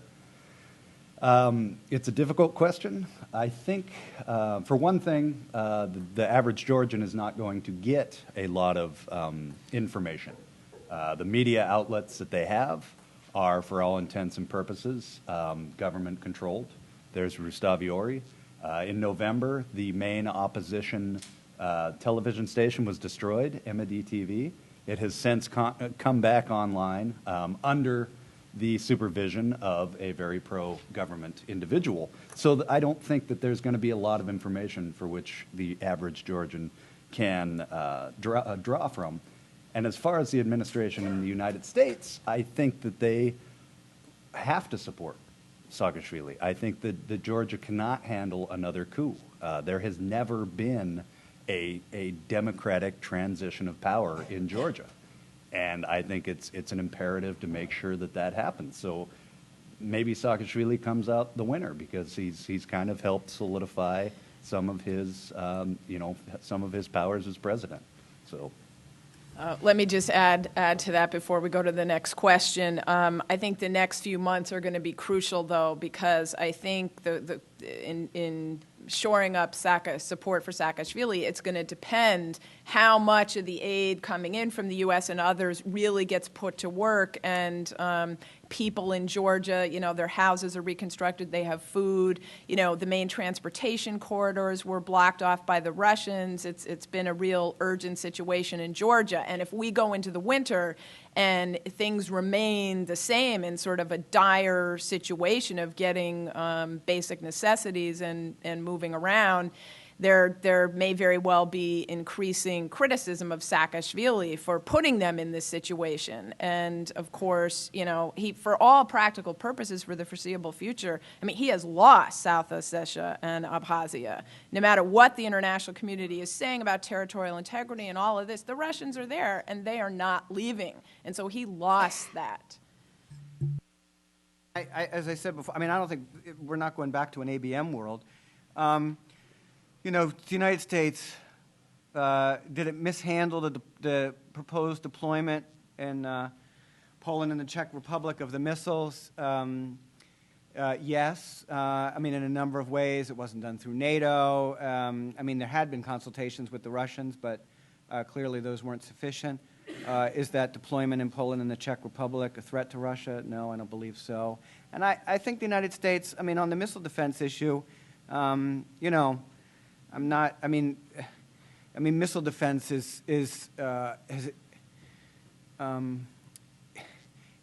it's a difficult question. I think, for one thing, the average Georgian is not going to get a lot of information. The media outlets that they have are, for all intents and purposes, government-controlled. There's Rustavi. In November, the main opposition television station was destroyed, MD TV. It has since come back online under the supervision of a very pro-government individual. So I don't think that there's going to be a lot of information for which the average Georgian can draw from. And as far as the administration in the United States, I think that they have to support Saakashvili. I think that Georgia cannot handle another coup. There has never been a democratic transition of power in Georgia. And I think it's an imperative to make sure that that happens. So maybe Saakashvili comes out the winner because he's kind of helped solidify some of his some of his powers as president. So. Let me just add to that before we go to the next question. I think the next few months are going to be crucial, though, because I think in shoring up support for Saakashvili, it's going to depend how much of the aid coming in from the U.S. and others really gets put to work, and people in Georgia, their houses are reconstructed, they have food, the main transportation corridors were blocked off by the Russians. It's been a real urgent situation in Georgia, and if we go into the winter and things remain the same in sort of a dire situation of getting basic necessities and moving around, there may very well be increasing criticism of Saakashvili for putting them in this situation. And of course, he, for all practical purposes for the foreseeable future, he has lost South Ossetia and Abkhazia. No matter what the international community is saying about territorial integrity and all of this, the Russians are there and they are not leaving. And so he lost that. As I said before, I don't think we're not going back to an ABM world. The United States, did it mishandle the proposed deployment in Poland and the Czech Republic of the missiles? Yes. In a number of ways. It wasn't done through NATO. There had been consultations with the Russians, but clearly those weren't sufficient. Is that deployment in Poland and the Czech Republic a threat to Russia? No, I don't believe so. And I think the United States, on the missile defense issue, missile defense is an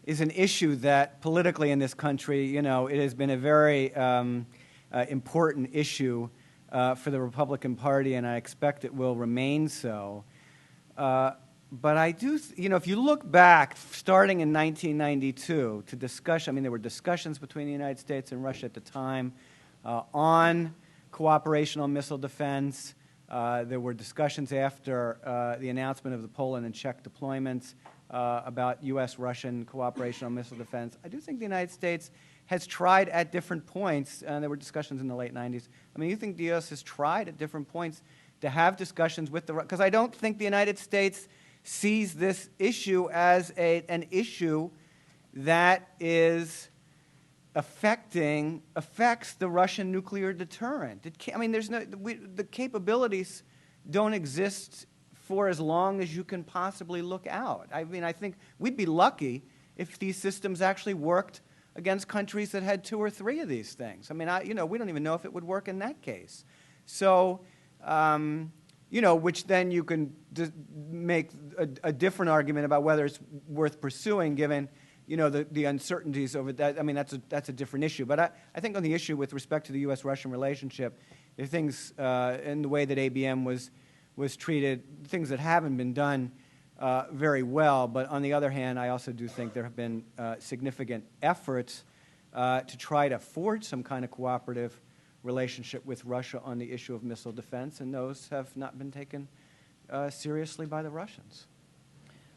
issue that politically in this country, it has been a very important issue for the Republican Party, and I expect it will remain so. But I do, if you look back, starting in 1992, to discuss, there were discussions between the United States and Russia at the time on cooperation on missile defense. There were discussions after the announcement of the Poland and Czech deployments about U.S.-Russian cooperation on missile defense. I do think the United States has tried at different points, and there were discussions in the late 90s. You think the U.S. has tried at different points to have discussions with the Russians? Because I don't think the United States sees this issue as an issue that affects the Russian nuclear deterrent. The capabilities don't exist for as long as you can possibly look out. I think we'd be lucky if these systems actually worked against countries that had 2 or 3 of these things. We don't even know if it would work in that case. So, which then you can make a different argument about whether it's worth pursuing, given the uncertainties over that. That's a different issue. But I think on the issue with respect to the U.S.-Russian relationship, there are things in the way that ABM was treated, things that haven't been done very well. But on the other hand, I also do think there have been significant efforts to try to forge some kind of cooperative relationship with Russia on the issue of missile defense, and those have not been taken seriously by the Russians.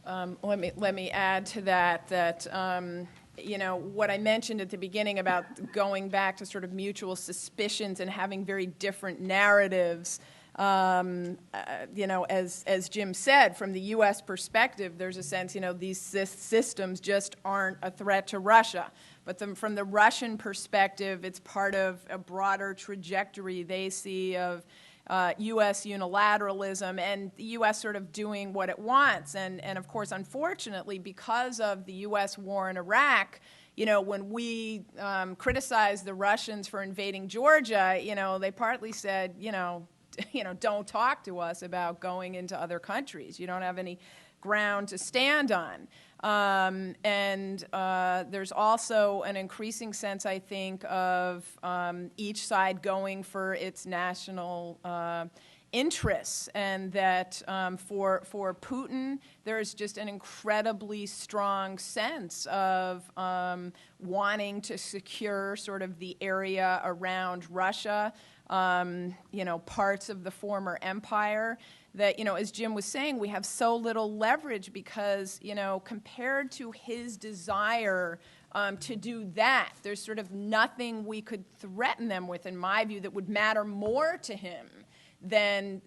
Let me add to that you know, what I mentioned at the beginning about going back to sort of mutual suspicions and having very different narratives. You know, as Jim said, from the U.S. perspective, there's a sense, you know, these systems just aren't a threat to Russia. But from the Russian perspective, it's part of a broader trajectory they see of U.S. unilateralism and the U.S. sort of doing what it wants. And of course, unfortunately, because of the U.S. war in Iraq, you know, when we criticized the Russians for invading Georgia, you know, they partly said, you know, don't talk to us about going into other countries. You don't have any ground to stand on. There's also an increasing sense, I think, of each side going for its national interests, and that for Putin, there's just an incredibly strong sense of wanting to secure sort of the area around Russia, you know, parts of the former empire. That, you know, as Jim was saying, we have so little leverage because, you know, compared to his desire to do that, there's sort of nothing we could threaten them with, in my view, that would matter more to him than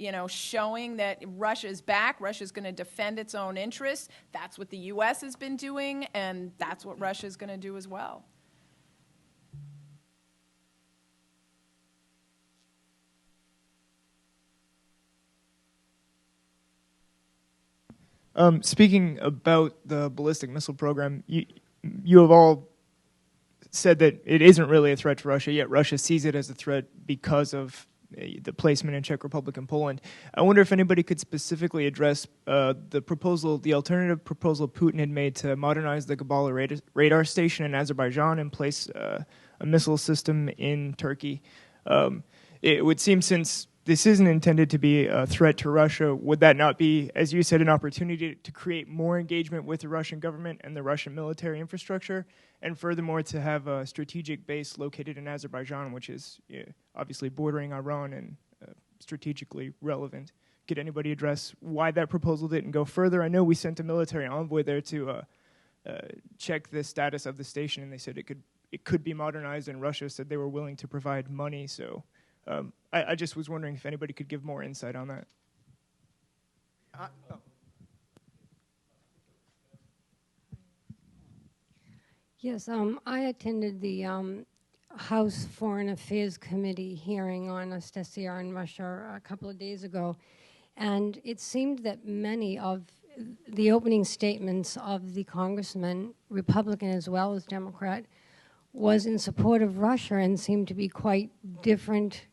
you know, showing that Russia's back, Russia's going to defend its own interests. That's what the U.S. has been doing, and that's what Russia's going to do as well. Speaking about the ballistic missile program, you have all said that it isn't really a threat to Russia, yet Russia sees it as a threat because of the placement in Czech Republic and Poland. I wonder if anybody could specifically address the alternative proposal Putin had made to modernize the Gabala radar station in Azerbaijan and place a missile system in Turkey. It would seem, since this isn't intended to be a threat to Russia, would that not be, as you said, an opportunity to create more engagement with the Russian government and the Russian military infrastructure, and furthermore to have a strategic base located in Azerbaijan, which is obviously bordering Iran and strategically relevant? Could anybody address why that proposal didn't go further? I know we sent a military envoy there to check the status of the station, and they said it could be modernized, and Russia said they were willing to provide money. So I just was wondering if anybody could give more insight on that. Yes, I attended the House Foreign Affairs Committee hearing on Ossetia and Russia a couple of days ago, and it seemed that many of the opening statements of the congressmen, Republican as well as Democrat, was in support of Russia and seemed to be quite different.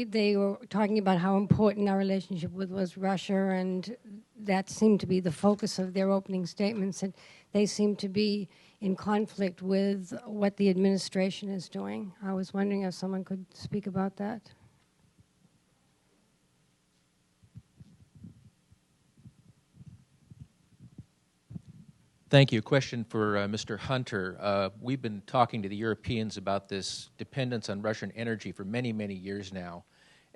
They were talking about how important our relationship was Russia, and that seemed to be the focus of their opening statements. And they seem to be in conflict with what the administration is doing. I was wondering if someone could speak about that. Thank you. Question for Mr. Hunter. We've been talking to the Europeans about this dependence on Russian energy for many, many years now,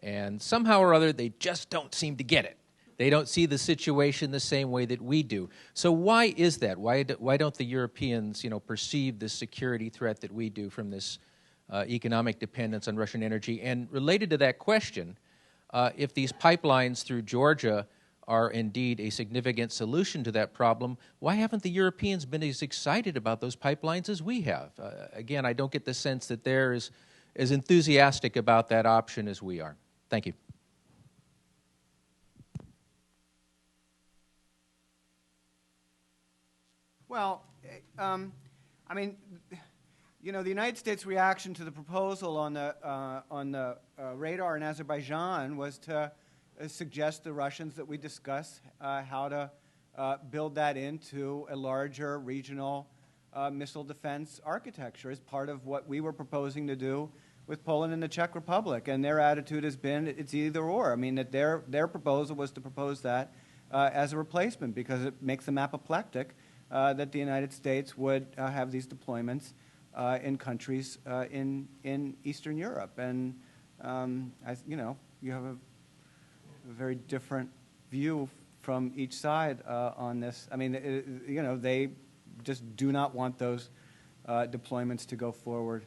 and somehow or other they just don't seem to get it. They don't see the situation the same way that we do. So why is that? Why don't the Europeans, you know, perceive the security threat that we do from this economic dependence on Russian energy? And related to that question, if these pipelines through Georgia are indeed a significant solution to that problem, why haven't the Europeans been as excited about those pipelines as we have? Again, I don't get the sense that they're as enthusiastic about that option as we are. Thank you. Well, I mean, you know, the United States reaction to the proposal on the radar in Azerbaijan was to suggest to the Russians that we discuss how to build that into a larger regional missile defense architecture as part of what we were proposing to do with Poland and the Czech Republic. And their attitude has been it's either or. I mean, that their proposal was to propose that as a replacement because it makes them apoplectic that the United States would have these deployments in countries in Eastern Europe. And, you have a very different view from each side on this. I mean, they just do not want those deployments to go forward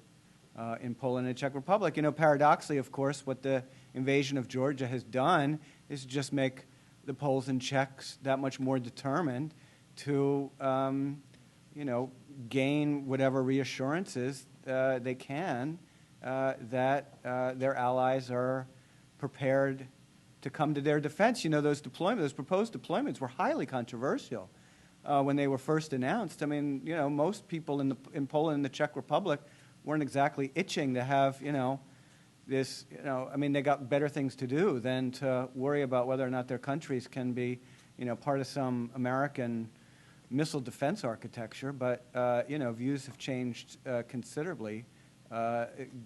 in Poland and Czech Republic. Paradoxically, of course, what the invasion of Georgia has done is just make the Poles and Czechs that much more determined to, gain whatever reassurances they can that their allies are prepared to come to their defense. Those proposed deployments were highly controversial when they were first announced. I mean, most people in Poland and the Czech Republic weren't exactly itching to have, this, I mean, they got better things to do than to worry about whether or not their countries can be, part of some American missile defense architecture. But, views have changed considerably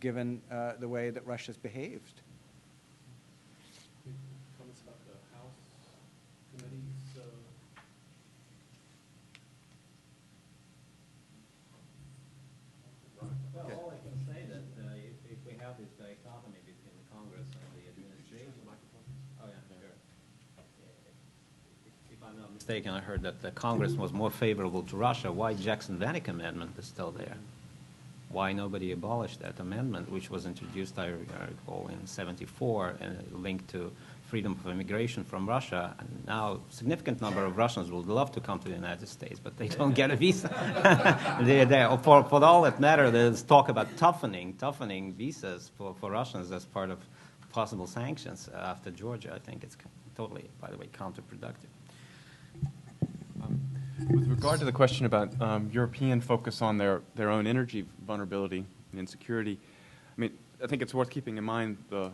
given the way that Russia's behaved. Comments about the House committees? Well, all I can say that if we have this dichotomy between the Congress and the administration. Oh, yeah, sure. If I'm not mistaken, I heard that the Congress was more favorable to Russia. Why Jackson-Vanik Amendment is still there? Why nobody abolished that amendment, which was introduced, I recall, in '74 and linked to freedom of immigration from Russia. And now, a significant number of Russians would love to come to the United States, but they don't get a visa. For all that matter, there's talk about toughening visas for Russians as part of possible sanctions after Georgia. I think it's totally, by the way, counterproductive. With regard to the question about European focus on their own energy vulnerability and insecurity, I mean, I think it's worth keeping in mind the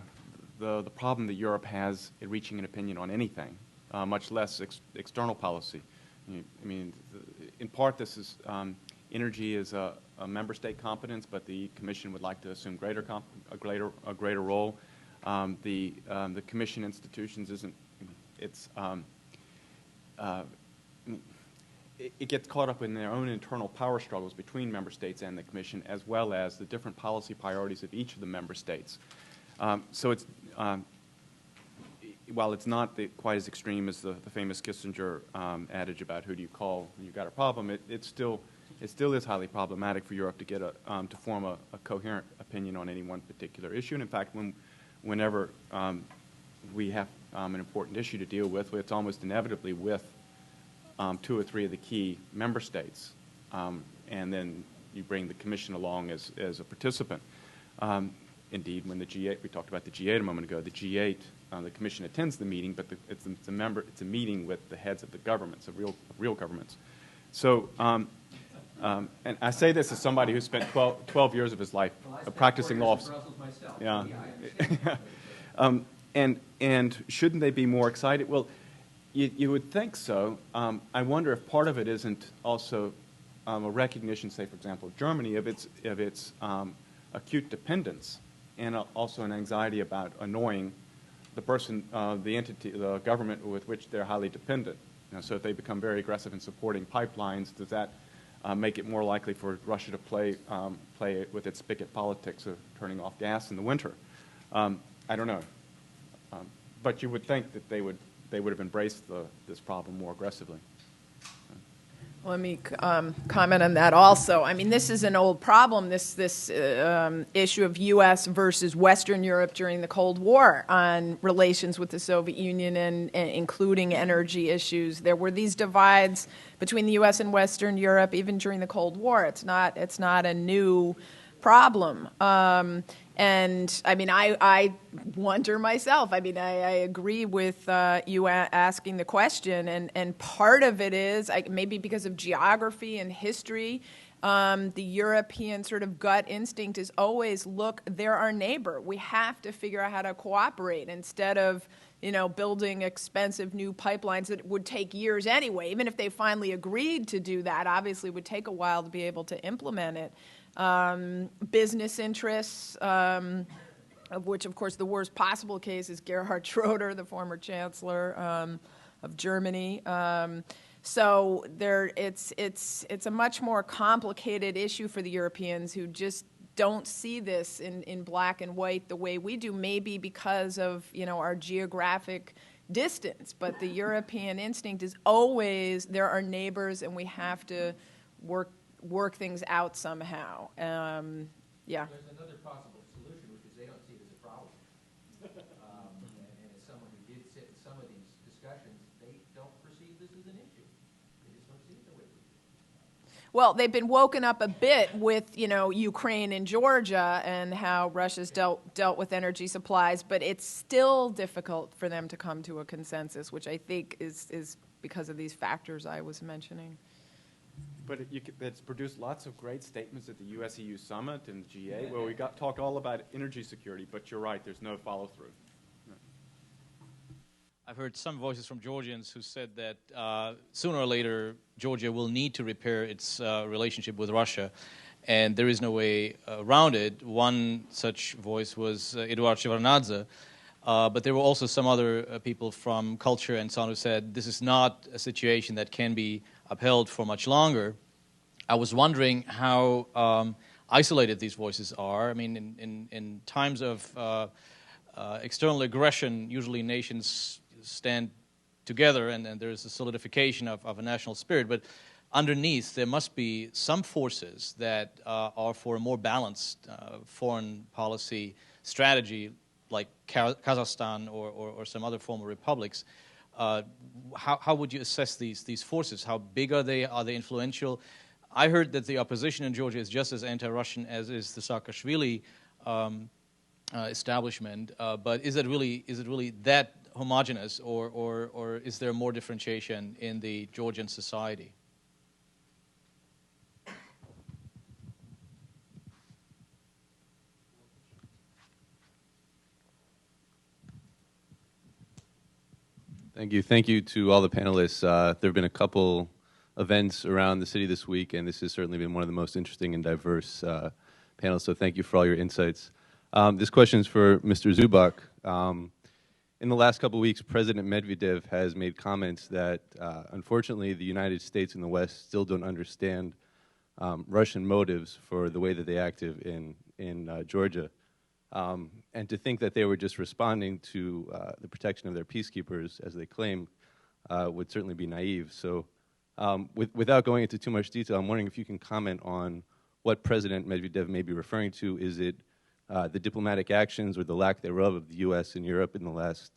problem that Europe has in reaching an opinion on anything, much less external policy. I mean, in part, this is energy is a member state competence, but the Commission would like to assume a greater role. The Commission institutions isn't. It gets caught up in their own internal power struggles between member states and the Commission, as well as the different policy priorities of each of the member states. So it's, while it's not quite as extreme as the famous Kissinger adage about who do you call when you've got a problem, it still is highly problematic for Europe to get to form a coherent opinion on any one particular issue. And in fact, whenever we have an important issue to deal with, it's almost inevitably with 2 or 3 of the key member states, and then you bring the Commission along as a participant. Indeed, when the G8, we talked about the G8 a moment ago, the G8, the Commission attends the meeting, but it's a meeting with the heads of the governments, of real governments. So, and I say this as somebody who spent 12 years of his life practicing law. Yeah. And shouldn't they be more excited? Well, you would think so. I wonder if part of it isn't also a recognition, say, for example, of Germany, of its acute dependence, and also an anxiety about annoying the person, the entity, the government with which they're highly dependent. So if they become very aggressive in supporting pipelines, does that make it more likely for Russia to play it with its spigot politics of turning off gas in the winter? I don't know. But you would think that they would have embraced this problem more aggressively. Let me comment on that also. I mean, this is an old problem, this issue of U.S. versus Western Europe during the Cold War on relations with the Soviet Union and including energy issues. There were these divides between the U.S. and Western Europe even during the Cold War. It's not a new problem. And I mean, I wonder myself. I mean, I agree with you asking the question, and part of it is maybe because of geography and history. The European sort of gut instinct is always, look, they're our neighbor. We have to figure out how to cooperate instead of, building expensive new pipelines that would take years anyway. Even if they finally agreed to do that, obviously it would take a while to be able to implement it. Business interests, of which, of course, the worst possible case is Gerhard Schroeder, the former chancellor of Germany. So it's a much more complicated issue for the Europeans who just don't see this in black and white the way we do, maybe because of, our geographic distance. But the European instinct is always there are neighbors and we have to work things out somehow. Yeah. There's another possible solution, which is they don't see it as a problem. And as someone who did sit in some of these discussions, they don't perceive this as an issue. They just don't see it the way we do. Well, they've been woken up a bit with, Ukraine and Georgia and how Russia's dealt with energy supplies, but it's still difficult for them to come to a consensus, which I think is because of these factors I was mentioning. But it's produced lots of great statements at the US-EU summit and G8 where we talked all about energy security, but you're right, there's no follow-through. I've heard some voices from Georgians who said that sooner or later Georgia will need to repair its relationship with Russia, and there is no way around it. One such voice was Eduard Shevardnadze, but there were also some other people from culture and so on who said this is not a situation that can be upheld for much longer. I was wondering how isolated these voices are. I mean, in times of external aggression, usually nations stand together and there is a solidification of a national spirit, but underneath there must be some forces that are for a more balanced foreign policy strategy, like Kazakhstan or some other former republics. How would you assess these forces? How big are they? Are they influential? I heard that the opposition in Georgia is just as anti-Russian as is the Saakashvili establishment. But is it really that homogeneous, or is there more differentiation in the Georgian society? Thank you. Thank you to all the panelists. There have been a couple events around the city this week, and this has certainly been one of the most interesting and diverse panels, so thank you for all your insights. This question is for Mr. Zubak. In the last couple of weeks, President Medvedev has made comments that, unfortunately, the United States and the West still don't understand Russian motives for the way that they acted in Georgia. And to think that they were just responding to the protection of their peacekeepers, as they claim, would certainly be naive. So without going into too much detail, I'm wondering if you can comment on what President Medvedev may be referring to. Is it the diplomatic actions or the lack thereof of the U.S. and Europe in the last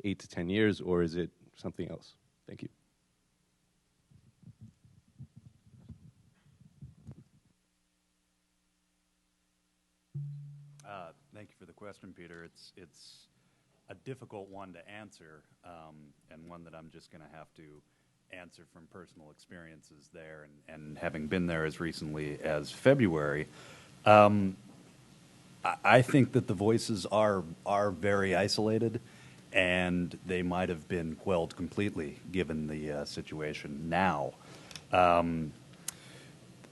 8 to 10 years, or is it something else? Thank you. Thank you for the question, Peter. It's a difficult one to answer, and one that I'm just going to have to answer from personal experiences there, and having been there as recently as February. I think that the voices are very isolated, and they might have been quelled completely given the situation now.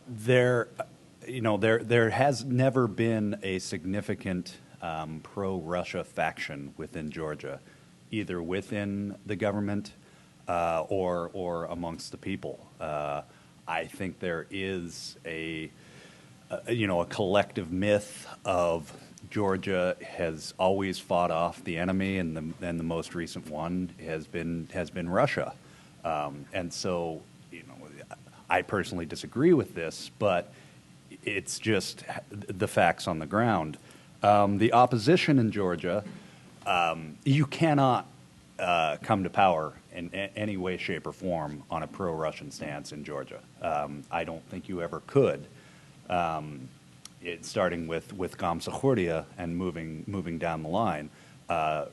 There has never been a significant pro-Russia faction within Georgia, either within the government or amongst the people. I think there is a collective myth of Georgia has always fought off the enemy, and the most recent one has been Russia. And so, I personally disagree with this, but it's just the facts on the ground. The opposition in Georgia, you cannot come to power in any way, shape, or form on a pro-Russian stance in Georgia. I don't think you ever could. Starting with Gamsakhoria and moving down the line,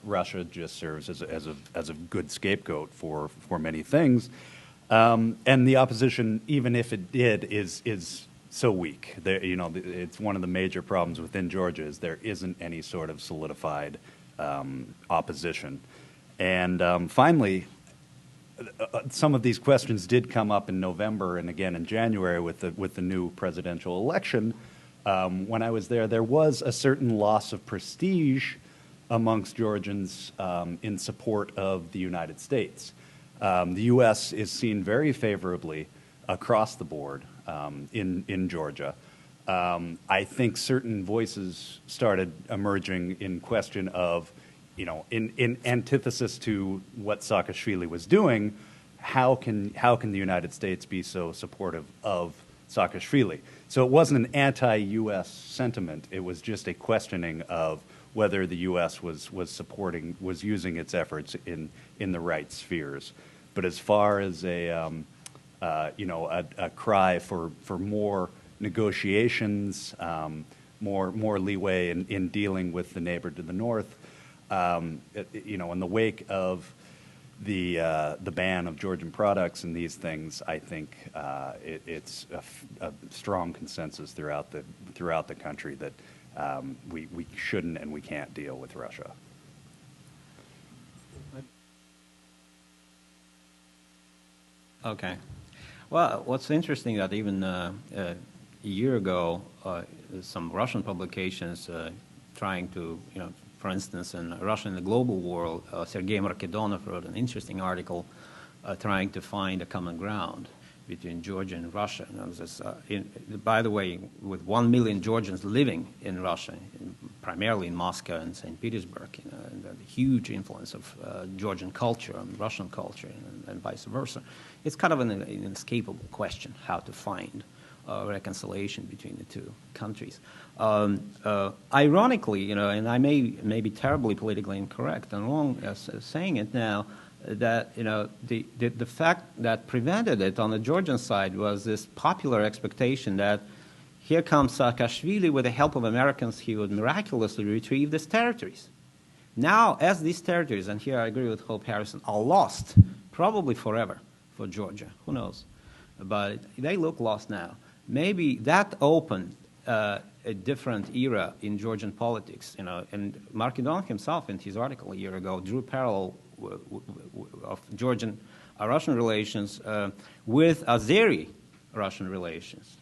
Russia just serves as a good scapegoat for many things, and the opposition, even if it did, is so weak. It's one of the major problems within Georgia is there isn't any sort of solidified opposition. And finally, some of these questions did come up in November and again in January with the new presidential election. When I was there was a certain loss of prestige amongst Georgians in support of the United States. The U.S. is seen very favorably across the board in Georgia. I think certain voices started emerging in question of, in antithesis to what Saakashvili was doing, how can the United States be so supportive of Saakashvili? So it wasn't an anti-U.S. sentiment. It was just a questioning of whether the U.S. was using its efforts in the right spheres. But as far as a cry for more negotiations, more leeway in dealing with the neighbor to the north, in the wake of the ban of Georgian products and these things, I think it's a strong consensus throughout the country that we shouldn't and we can't deal with Russia. Okay. Well, what's interesting that even a year ago, some Russian publications trying to, for instance, in Russia in the Global World, Sergei Markedonov wrote an interesting article trying to find a common ground between Georgia and Russia. By the way, with 1 million Georgians living in Russia, primarily in Moscow and St. Petersburg, and the huge influence of Georgian culture on Russian culture and vice versa, it's kind of an inescapable question how to find reconciliation between the two countries. Ironically, and I may be terribly politically incorrect and wrong as saying it now, that the fact that prevented it on the Georgian side was this popular expectation that here comes Saakashvili with the help of Americans, he would miraculously retrieve these territories. Now, as these territories, and here I agree with Hope Harrison, are lost, probably forever for Georgia, who knows, but they look lost now. Maybe that opened a different era in Georgian politics, and Markedonov himself in his article a year ago drew parallel of Georgian-Russian relations with Azeri-Russian relations.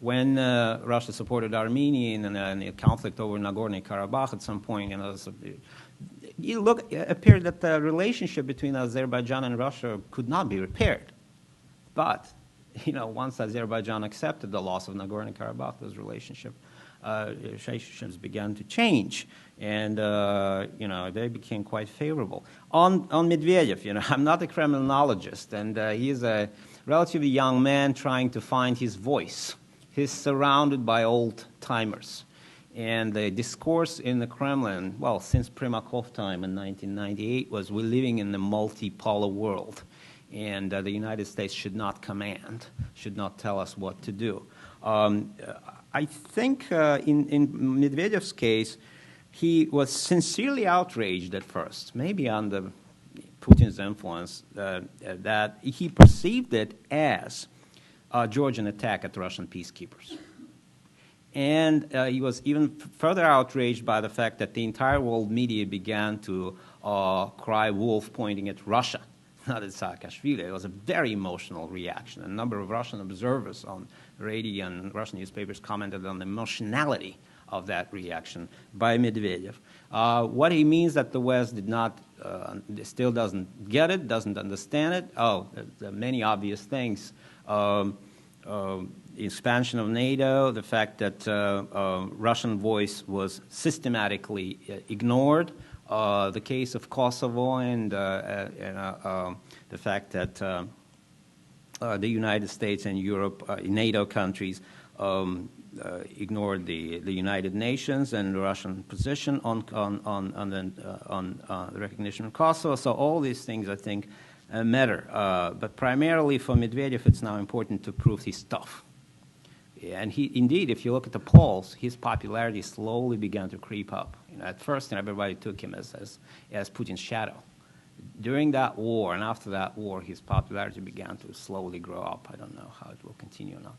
When Russia supported Armenia in a conflict over Nagorno-Karabakh at some point, it appeared that the relationship between Azerbaijan and Russia could not be repaired. But, once Azerbaijan accepted the loss of Nagorno-Karabakh, those relationships began to change, and they became quite favorable. On Medvedev, I'm not a criminologist, and he's a relatively young man trying to find his voice. He's surrounded by old-timers, and the discourse in the Kremlin, well, since Primakov time in 1998, was we're living in a multipolar world, and the United States should not command, should not tell us what to do. I think in Medvedev's case, he was sincerely outraged at first, maybe under Putin's influence, that he perceived it as a Georgian attack at Russian peacekeepers. And he was even further outraged by the fact that the entire world media began to cry wolf pointing at Russia, not at Saakashvili. It was a very emotional reaction. A number of Russian observers on radio and Russian newspapers commented on the emotionality of that reaction by Medvedev. What he means that the West did not, still doesn't get it, doesn't understand it. There are many obvious things. Expansion of NATO, the fact that Russian voice was systematically ignored, the case of Kosovo, and the fact that the United States and Europe, NATO countries, ignored the United Nations and the Russian position on the recognition of Kosovo. So all these things, I think, matter. But primarily for Medvedev, it's now important to prove his stuff. And indeed, if you look at the polls, his popularity slowly began to creep up. At first, everybody took him as Putin's shadow. During that war and after that war, his popularity began to slowly grow up. I don't know how it will continue or not.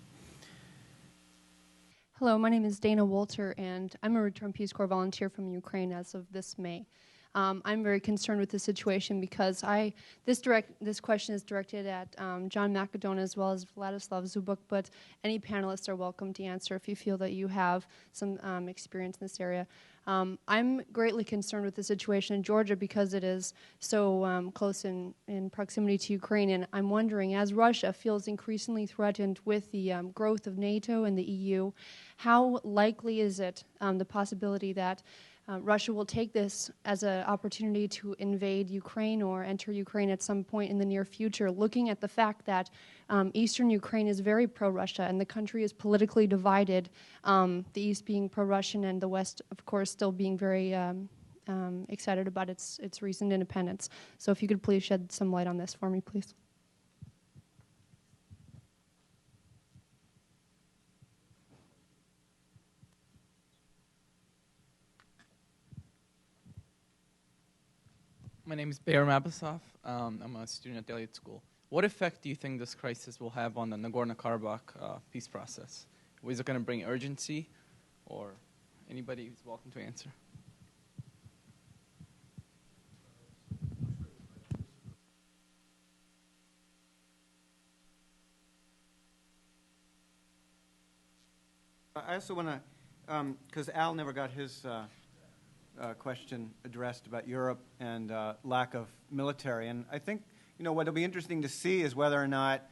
Hello, my name is Dana Walter, and I'm a Return Peace Corps volunteer from Ukraine as of this May. I'm very concerned with the situation because this question is directed at John Macedon as well as Vladislav Zubuk, but any panelists are welcome to answer if you feel that you have some experience in this area. I'm greatly concerned with the situation in Georgia because it is so close in proximity to Ukraine, and I'm wondering, as Russia feels increasingly threatened with the growth of NATO and the EU, how likely is it, the possibility that Russia will take this as an opportunity to invade Ukraine or enter Ukraine at some point in the near future, looking at the fact that eastern Ukraine is very pro-Russia and the country is politically divided, the east being pro-Russian and the west, of course, still being very excited about its recent independence. So if you could please shed some light on this for me, please. My name is Bear Mabasov. I'm a student at the Elliott School. What effect do you think this crisis will have on the Nagorno-Karabakh peace process? Is it going to bring urgency, or anybody who's welcome to answer? I also want to, because Al never got his question addressed about Europe and lack of military. And I think, what'll be interesting to see is whether or not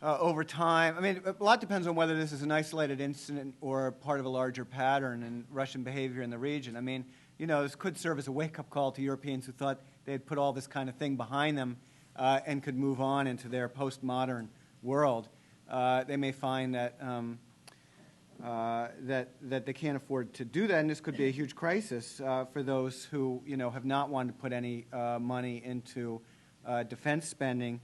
over time, I mean, a lot depends on whether this is an isolated incident or part of a larger pattern in Russian behavior in the region. I mean, this could serve as a wake-up call to Europeans who thought they had put all this kind of thing behind them and could move on into their postmodern world. They may find that that they can't afford to do that, and this could be a huge crisis for those who have not wanted to put any money into defense spending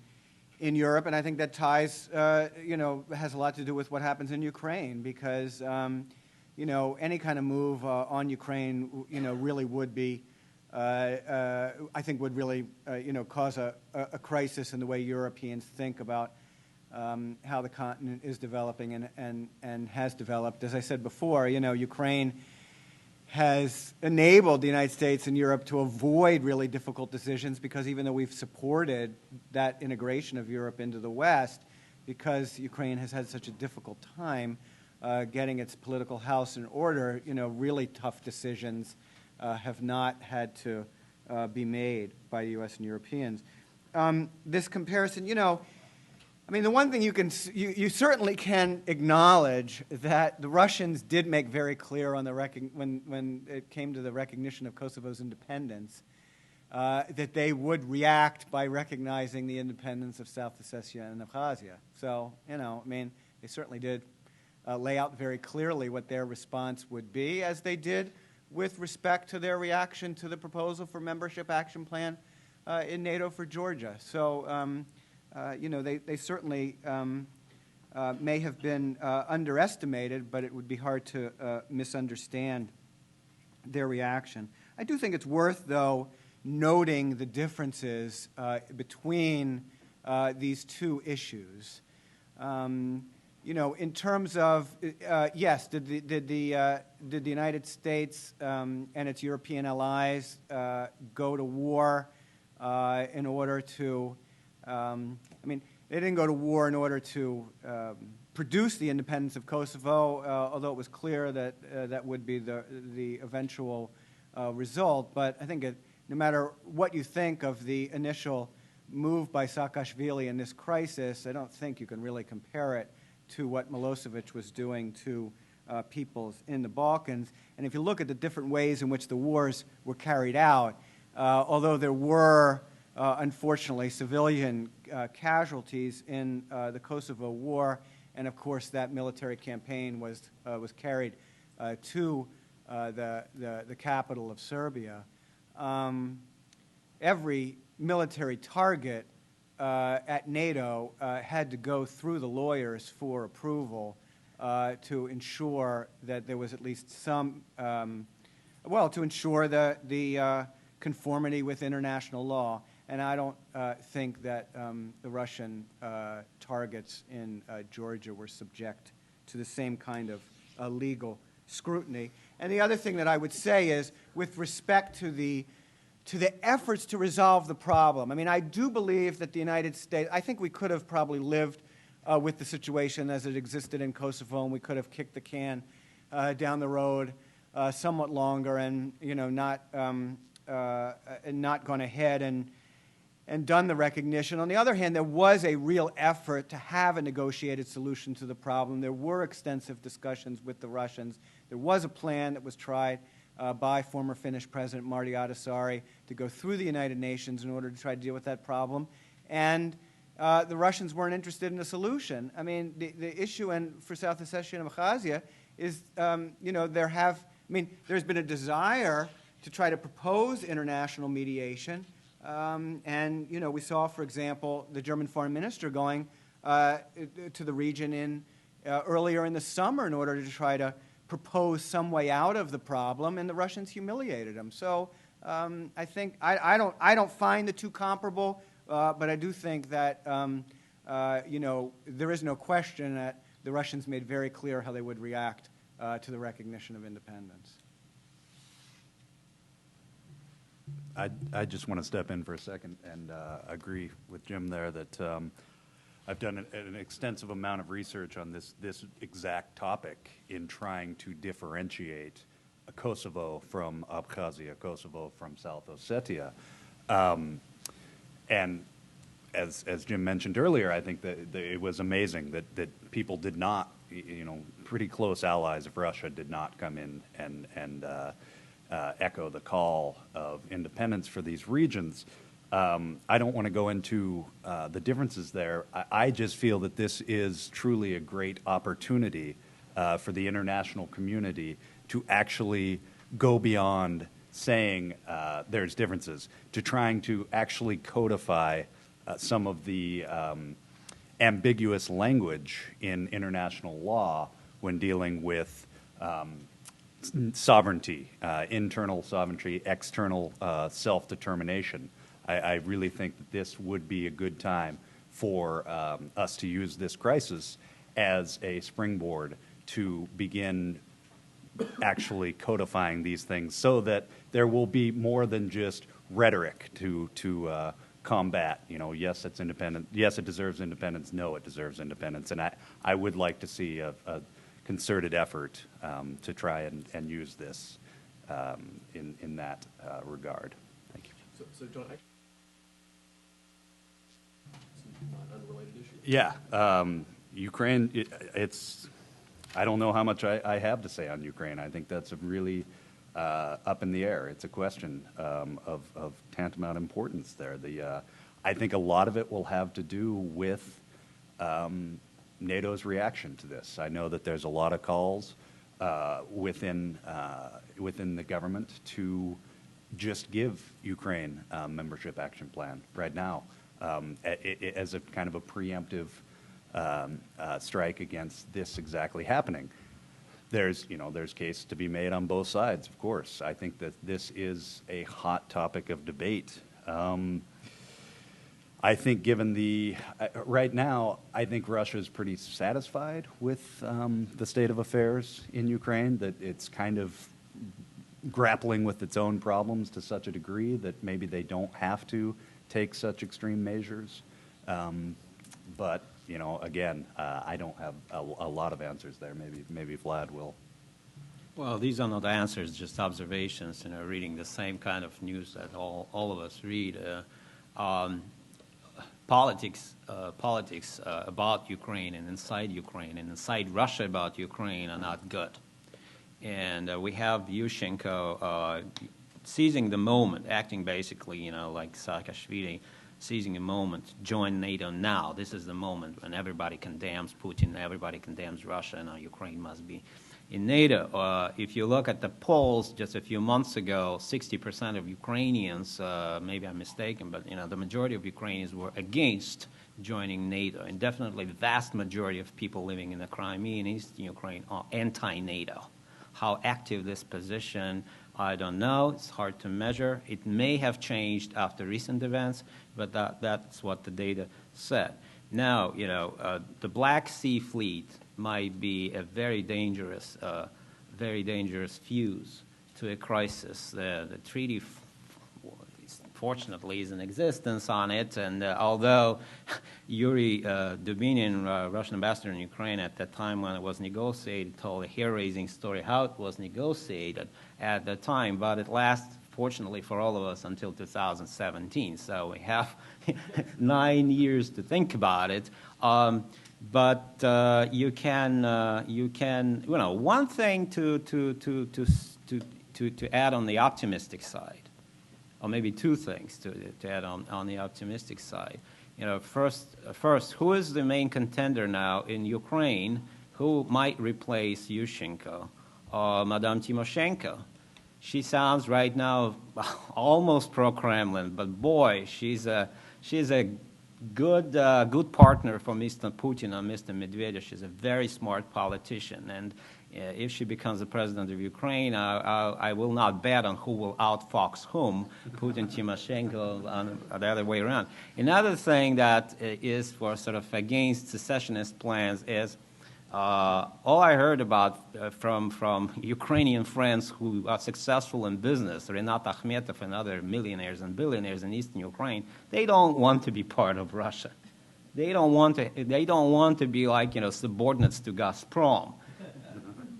in Europe. And I think that ties has a lot to do with what happens in Ukraine, because any kind of move on Ukraine really would be I think would really cause a crisis in the way Europeans think about how the continent is developing and has developed. As I said before, Ukraine has enabled the United States and Europe to avoid really difficult decisions, because even though we've supported that integration of Europe into the West, because Ukraine has had such a difficult time getting its political house in order, really tough decisions have not had to be made by the U.S. and Europeans. This comparison, I mean, the one thing you certainly can acknowledge that the Russians did make very clear on the when it came to the recognition of Kosovo's independence, that they would react by recognizing the independence of South Ossetia and Abkhazia. So, I mean, they certainly did lay out very clearly what their response would be, as they did with respect to their reaction to the proposal for membership action plan in NATO for Georgia. So. They certainly may have been underestimated, but it would be hard to misunderstand their reaction. I do think it's worth, though, noting the differences between these two issues. In terms of, yes, did the United States and its European allies go to war in order to I mean, they didn't go to war in order to produce the independence of Kosovo, although it was clear that that would be the eventual result. But I think no matter what you think of the initial move by Saakashvili in this crisis, I don't think you can really compare it to what Milosevic was doing to peoples in the Balkans. And if you look at the different ways in which the wars were carried out, although there were unfortunately civilian casualties in the Kosovo War, and of course that military campaign was carried to the capital of Serbia. Every military target at NATO had to go through the lawyers for approval to ensure that there was at least some, to ensure the conformity with international law. And I don't think that the Russian targets in Georgia were subject to the same kind of legal scrutiny. And the other thing that I would say is, with respect to the efforts to resolve the problem, I mean, I do believe that the United States, I think we could have probably lived with the situation as it existed in Kosovo, and we could have kicked the can down the road somewhat longer and not gone ahead and done the recognition. On the other hand, there was a real effort to have a negotiated solution to the problem. There were extensive discussions with the Russians. There was a plan that was tried by former Finnish President Martti Ahtisaari to go through the United Nations in order to try to deal with that problem. And the Russians weren't interested in a solution. I mean, the issue for South Ossetia and Abkhazia is, there's been a desire to try to propose international mediation. And we saw, for example, the German foreign minister going to the region earlier in the summer in order to try to propose some way out of the problem, and the Russians humiliated him. So I think I don't find the two comparable, but I do think that there is no question that the Russians made very clear how they would react to the recognition of independence. I just want to step in for a second and agree with Jim there that I've done an extensive amount of research on this exact topic in trying to differentiate Kosovo from Abkhazia, Kosovo from South Ossetia. And as Jim mentioned earlier, I think that it was amazing that people did not, pretty close allies of Russia did not come in and echo the call of independence for these regions. I don't want to go into the differences there. I just feel that this is truly a great opportunity for the international community to actually go beyond saying there's differences, to trying to actually codify some of the ambiguous language in international law when dealing with sovereignty, internal sovereignty, external self-determination. I really think that this would be a good time for us to use this crisis as a springboard to begin actually codifying these things so that there will be more than just rhetoric to combat. Yes, it's independent. Yes, it deserves independence. No, it deserves independence. And I would like to see a concerted effort to try and use this in that regard. Thank you. So John, not unrelated issue. Yeah, Ukraine. I don't know how much I have to say on Ukraine. I think that's a really up in the air. It's a question of tantamount importance there. I think a lot of it will have to do with NATO's reaction to this. I know that there's a lot of calls within the government to just give Ukraine a membership action plan right now as a kind of a preemptive strike against this exactly happening. There's case to be made on both sides, of course. I think that this is a hot topic of debate. I think given right now, I think Russia is pretty satisfied with the state of affairs in Ukraine, that it's kind of grappling with its own problems to such a degree that maybe they don't have to take such extreme measures. But, again, I don't have a lot of answers there. Maybe Vlad will. Well, these are not answers, just observations, reading the same kind of news that all of us read. Politics about Ukraine and inside Russia about Ukraine are not good. And we have Yushchenko seizing the moment, acting basically, like Saakashvili, seizing the moment, join NATO now. This is the moment when everybody condemns Putin, everybody condemns Russia, and now Ukraine must be in NATO. If you look at the polls just a few months ago, 60% of Ukrainians, maybe I'm mistaken, but the majority of Ukrainians were against joining NATO, and definitely the vast majority of people living in the Crimea and Eastern Ukraine are anti-NATO. How active this position, I don't know. It's hard to measure. It may have changed after recent events, but that's what the data said. Now, the Black Sea Fleet might be a very dangerous fuse to a crisis. The treaty unfortunately, is in existence on it. And although Yuri Dubinin, Russian ambassador in Ukraine at that time when it was negotiated, told a hair-raising story how it was negotiated at the time, but it lasts, fortunately for all of us, until 2017. So we have 9 years to think about it. But you can, one thing to add on the optimistic side, or maybe two things to add on the optimistic side. First, who is the main contender now in Ukraine? Who might replace Yushchenko or Madame Tymoshenko? She sounds right now almost pro-Kremlin, but boy, she's a good partner for Mr. Putin and Mr. Medvedev. She's a very smart politician, and if she becomes the president of Ukraine, I will not bet on who will outfox whom, Putin, Tymoshenko, or the other way around. Another thing that is for sort of against secessionist plans is all I heard about from Ukrainian friends who are successful in business, Renat Akhmetov and other millionaires and billionaires in eastern Ukraine, they don't want to be part of Russia. They don't want to be like subordinates to Gazprom.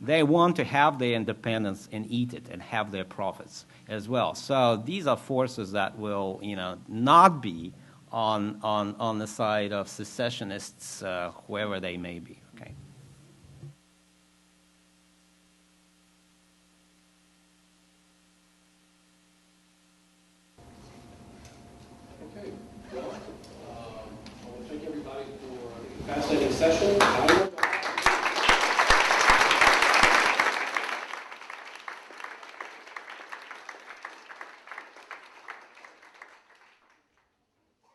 They want to have their independence and eat it and have their profits as well. So these are forces that will not be on the side of secessionists, whoever they may be.